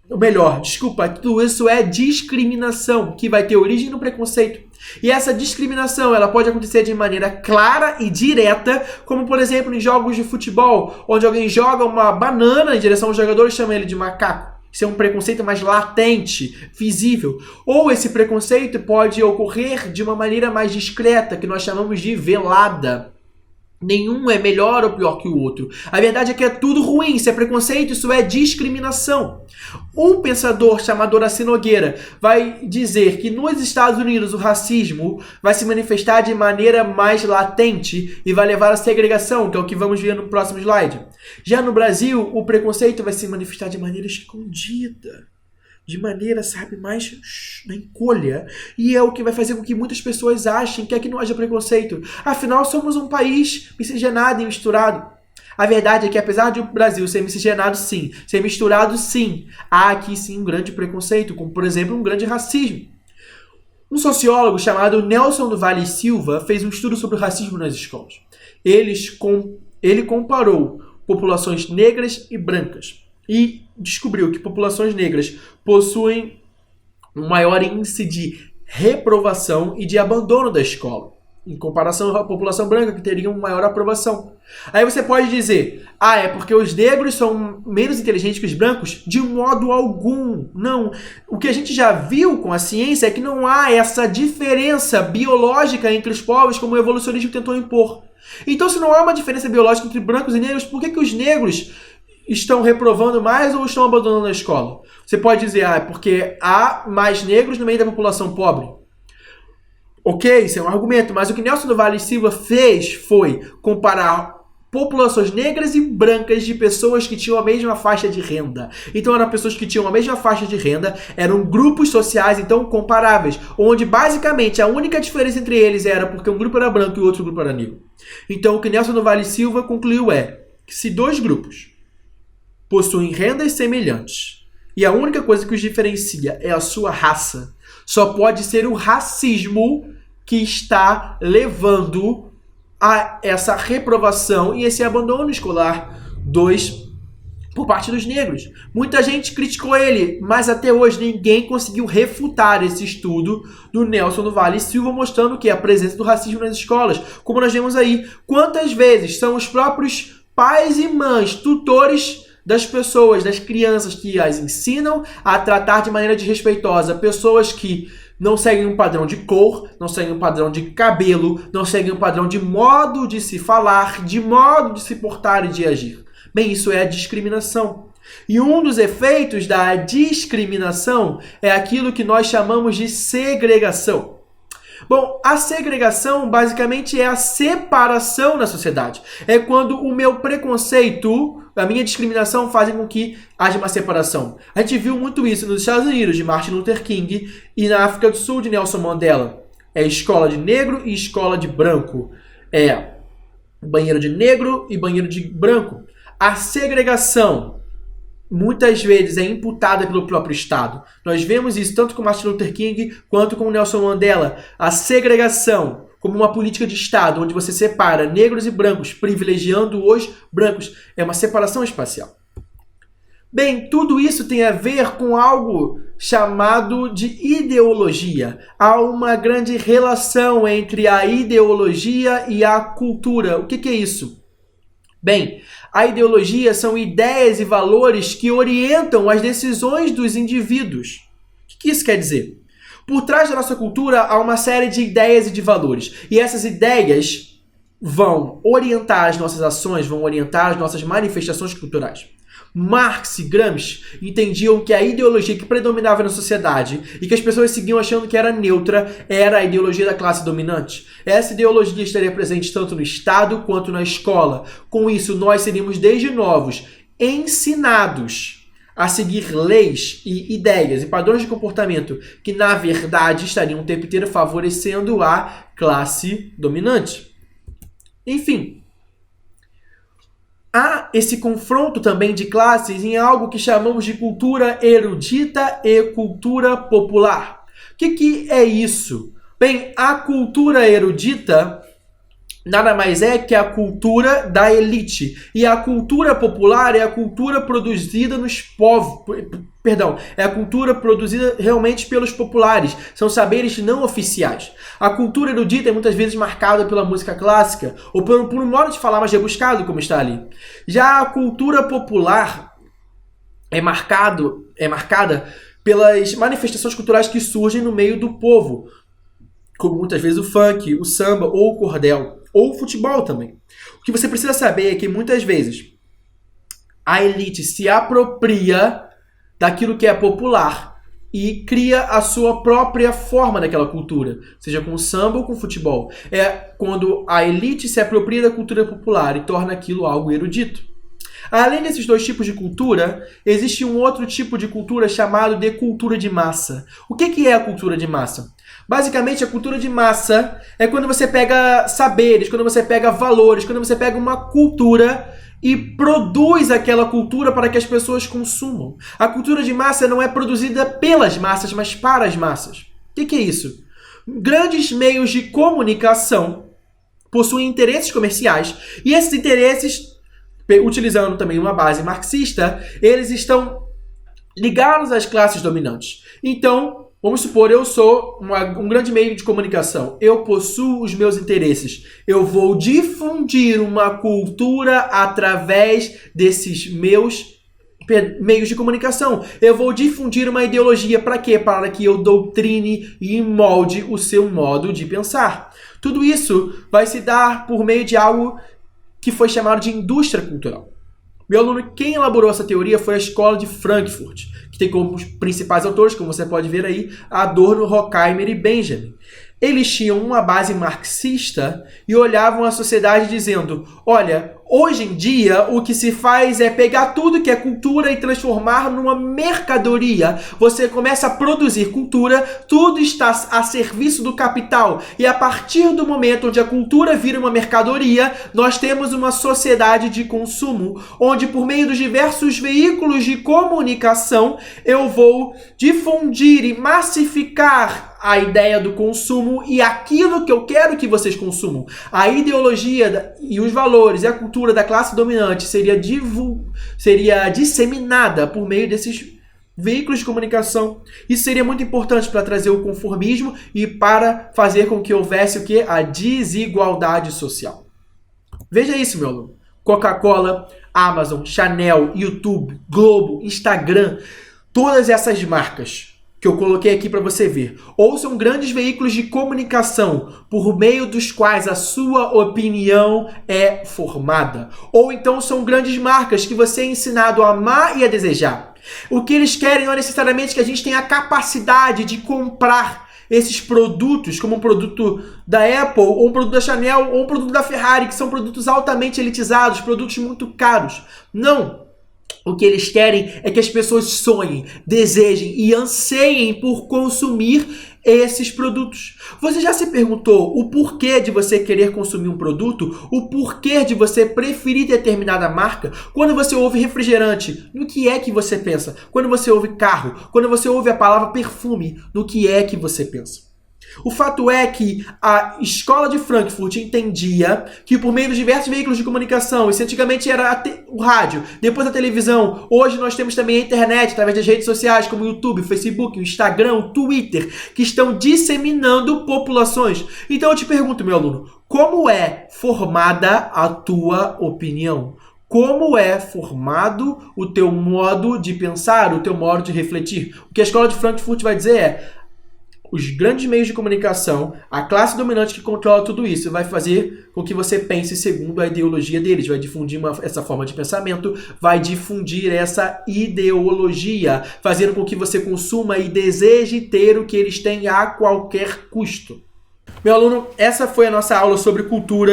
Ou melhor, desculpa, tudo isso é discriminação, que vai ter origem no preconceito. E essa discriminação, ela pode acontecer de maneira clara e direta, como por exemplo em jogos de futebol, onde alguém joga uma banana em direção ao jogador e chama ele de macaco. Isso é um preconceito mais latente, visível. Ou esse preconceito pode ocorrer de uma maneira mais discreta, que nós chamamos de velada. Nenhum é melhor ou pior que o outro. A verdade é que é tudo ruim. Isso é preconceito, isso é discriminação. Um pensador chamado Horácio Nogueira vai dizer que nos Estados Unidos o racismo vai se manifestar de maneira mais latente e vai levar à segregação, que é o que vamos ver no próximo slide. Já no Brasil, o preconceito vai se manifestar de maneira escondida. de maneira, sabe, mais na encolha. E é o que vai fazer com que muitas pessoas achem que aqui não haja preconceito. Afinal, somos um país miscigenado e misturado. A verdade é que, apesar de o Brasil ser miscigenado, sim, ser misturado, sim, há aqui, sim, um grande preconceito, como, por exemplo, um grande racismo. Um sociólogo chamado Nelson do Vale Silva fez um estudo sobre o racismo nas escolas. Ele comparou populações negras e brancas e descobriu que populações negras possuem um maior índice de reprovação e de abandono da escola, em comparação à população branca, que teria uma maior aprovação. Aí você pode dizer, é porque os negros são menos inteligentes que os brancos? De modo algum, não. O que a gente já viu com a ciência é que não há essa diferença biológica entre os povos como o evolucionismo tentou impor. Então, se não há uma diferença biológica entre brancos e negros, por que os negros estão reprovando mais ou estão abandonando a escola? Você pode dizer, é porque há mais negros no meio da população pobre. Ok, isso é um argumento, mas o que Nelson do Vale Silva fez foi comparar populações negras e brancas de pessoas que tinham a mesma faixa de renda. Então eram pessoas que tinham a mesma faixa de renda, eram grupos sociais, então, comparáveis, onde basicamente a única diferença entre eles era porque um grupo era branco e o outro grupo era negro. Então o que Nelson do Vale Silva concluiu é que se dois grupos possuem rendas semelhantes e a única coisa que os diferencia é a sua raça, só pode ser o racismo que está levando a essa reprovação e esse abandono escolar por parte dos negros. Muita gente criticou ele, mas até hoje ninguém conseguiu refutar esse estudo do Nelson do Vale Silva, mostrando que a presença do racismo nas escolas, como nós vemos aí, quantas vezes são os próprios pais e mães, tutores das pessoas, das crianças que as ensinam a tratar de maneira desrespeitosa, pessoas que não seguem um padrão de cor, não seguem um padrão de cabelo, não seguem um padrão de modo de se falar, de modo de se portar e de agir. Bem, isso é a discriminação. E um dos efeitos da discriminação é aquilo que nós chamamos de segregação. Bom, a segregação basicamente é a separação na sociedade. É quando o meu preconceito, a minha discriminação fazem com que haja uma separação. A gente viu muito isso nos Estados Unidos, de Martin Luther King, e na África do Sul, de Nelson Mandela. É escola de negro e escola de branco. É banheiro de negro e banheiro de branco. A segregação muitas vezes é imputada pelo próprio Estado. Nós vemos isso tanto com Martin Luther King quanto com Nelson Mandela. A segregação como uma política de Estado, onde você separa negros e brancos, privilegiando os brancos, é uma separação espacial. Bem, tudo isso tem a ver com algo chamado de ideologia. Há uma grande relação entre a ideologia e a cultura. O que é isso? Bem, a ideologia são ideias e valores que orientam as decisões dos indivíduos. O que isso quer dizer? Por trás da nossa cultura há uma série de ideias e de valores. E essas ideias vão orientar as nossas ações, vão orientar as nossas manifestações culturais. Marx e Gramsci entendiam que a ideologia que predominava na sociedade e que as pessoas seguiam achando que era neutra era a ideologia da classe dominante. Essa ideologia estaria presente tanto no Estado quanto na escola. Com isso, nós seríamos desde novos ensinados a seguir leis e ideias e padrões de comportamento que, na verdade, estariam o tempo inteiro favorecendo a classe dominante. Enfim, há esse confronto também de classes em algo que chamamos de cultura erudita e cultura popular. O que é isso? Bem, a cultura erudita nada mais é que a cultura da elite. E a cultura popular é a cultura produzida nos povos. É a cultura produzida realmente pelos populares. São saberes não oficiais. A cultura erudita é muitas vezes marcada pela música clássica ou por um modo de falar mais rebuscado, como está ali. Já a cultura popular é marcada pelas manifestações culturais que surgem no meio do povo, como muitas vezes o funk, o samba ou o cordel, ou o futebol também. O que você precisa saber é que muitas vezes a elite se apropria daquilo que é popular e cria a sua própria forma daquela cultura, seja com o samba ou com o futebol. É quando a elite se apropria da cultura popular e torna aquilo algo erudito. Além desses dois tipos de cultura, existe um outro tipo de cultura chamado de cultura de massa. O que é a cultura de massa? Basicamente, a cultura de massa é quando você pega saberes, quando você pega valores, quando você pega uma cultura e produz aquela cultura para que as pessoas consumam. A cultura de massa não é produzida pelas massas, mas para as massas. O que é isso? Grandes meios de comunicação possuem interesses comerciais e esses interesses, utilizando também uma base marxista, eles estão ligados às classes dominantes. Então, vamos supor, eu sou um grande meio de comunicação. Eu possuo os meus interesses. Eu vou difundir uma cultura através desses meus meios de comunicação. Eu vou difundir uma ideologia para quê? Para que eu doutrine e molde o seu modo de pensar. Tudo isso vai se dar por meio de algo que foi chamado de indústria cultural. Meu aluno, quem elaborou essa teoria foi a Escola de Frankfurt, que tem como principais autores, como você pode ver aí, Adorno, Horkheimer e Benjamin. Eles tinham uma base marxista e olhavam a sociedade dizendo, olha, hoje em dia o que se faz é pegar tudo que é cultura e transformar numa mercadoria. Você começa a produzir cultura, tudo está a serviço do capital. E a partir do momento onde a cultura vira uma mercadoria, nós temos uma sociedade de consumo, onde por meio dos diversos veículos de comunicação, eu vou difundir e massificar a ideia do consumo e aquilo que eu quero que vocês consumam. A ideologia e os valores e a cultura da classe dominante seria disseminada por meio desses veículos de comunicação. Isso seria muito importante para trazer o conformismo e para fazer com que houvesse o quê? A desigualdade social. Veja isso, meu aluno. Coca-Cola, Amazon, Chanel, YouTube, Globo, Instagram, todas essas marcas que eu coloquei aqui para você ver, ou são grandes veículos de comunicação por meio dos quais a sua opinião é formada, ou então são grandes marcas que você é ensinado a amar e a desejar. O que eles querem não é necessariamente que a gente tenha a capacidade de comprar esses produtos, como um produto da Apple, ou um produto da Chanel, ou um produto da Ferrari, que são produtos altamente elitizados, produtos muito caros. Não! O que eles querem é que as pessoas sonhem, desejem e anseiem por consumir esses produtos. Você já se perguntou o porquê de você querer consumir um produto? O porquê de você preferir determinada marca? Quando você ouve refrigerante, no que é que você pensa? Quando você ouve carro, quando você ouve a palavra perfume, no que é que você pensa? O fato é que a Escola de Frankfurt entendia que por meio dos diversos veículos de comunicação, isso antigamente era o rádio, depois a televisão, hoje nós temos também a internet, através das redes sociais como o YouTube, o Facebook, o Instagram, o Twitter, que estão disseminando populações. Então eu te pergunto, meu aluno, como é formada a tua opinião? Como é formado o teu modo de pensar, o teu modo de refletir? O que a Escola de Frankfurt vai dizer é: os grandes meios de comunicação, a classe dominante que controla tudo isso, vai fazer com que você pense segundo a ideologia deles, vai difundir essa forma de pensamento, vai difundir essa ideologia, fazendo com que você consuma e deseje ter o que eles têm a qualquer custo. Meu aluno, essa foi a nossa aula sobre cultura.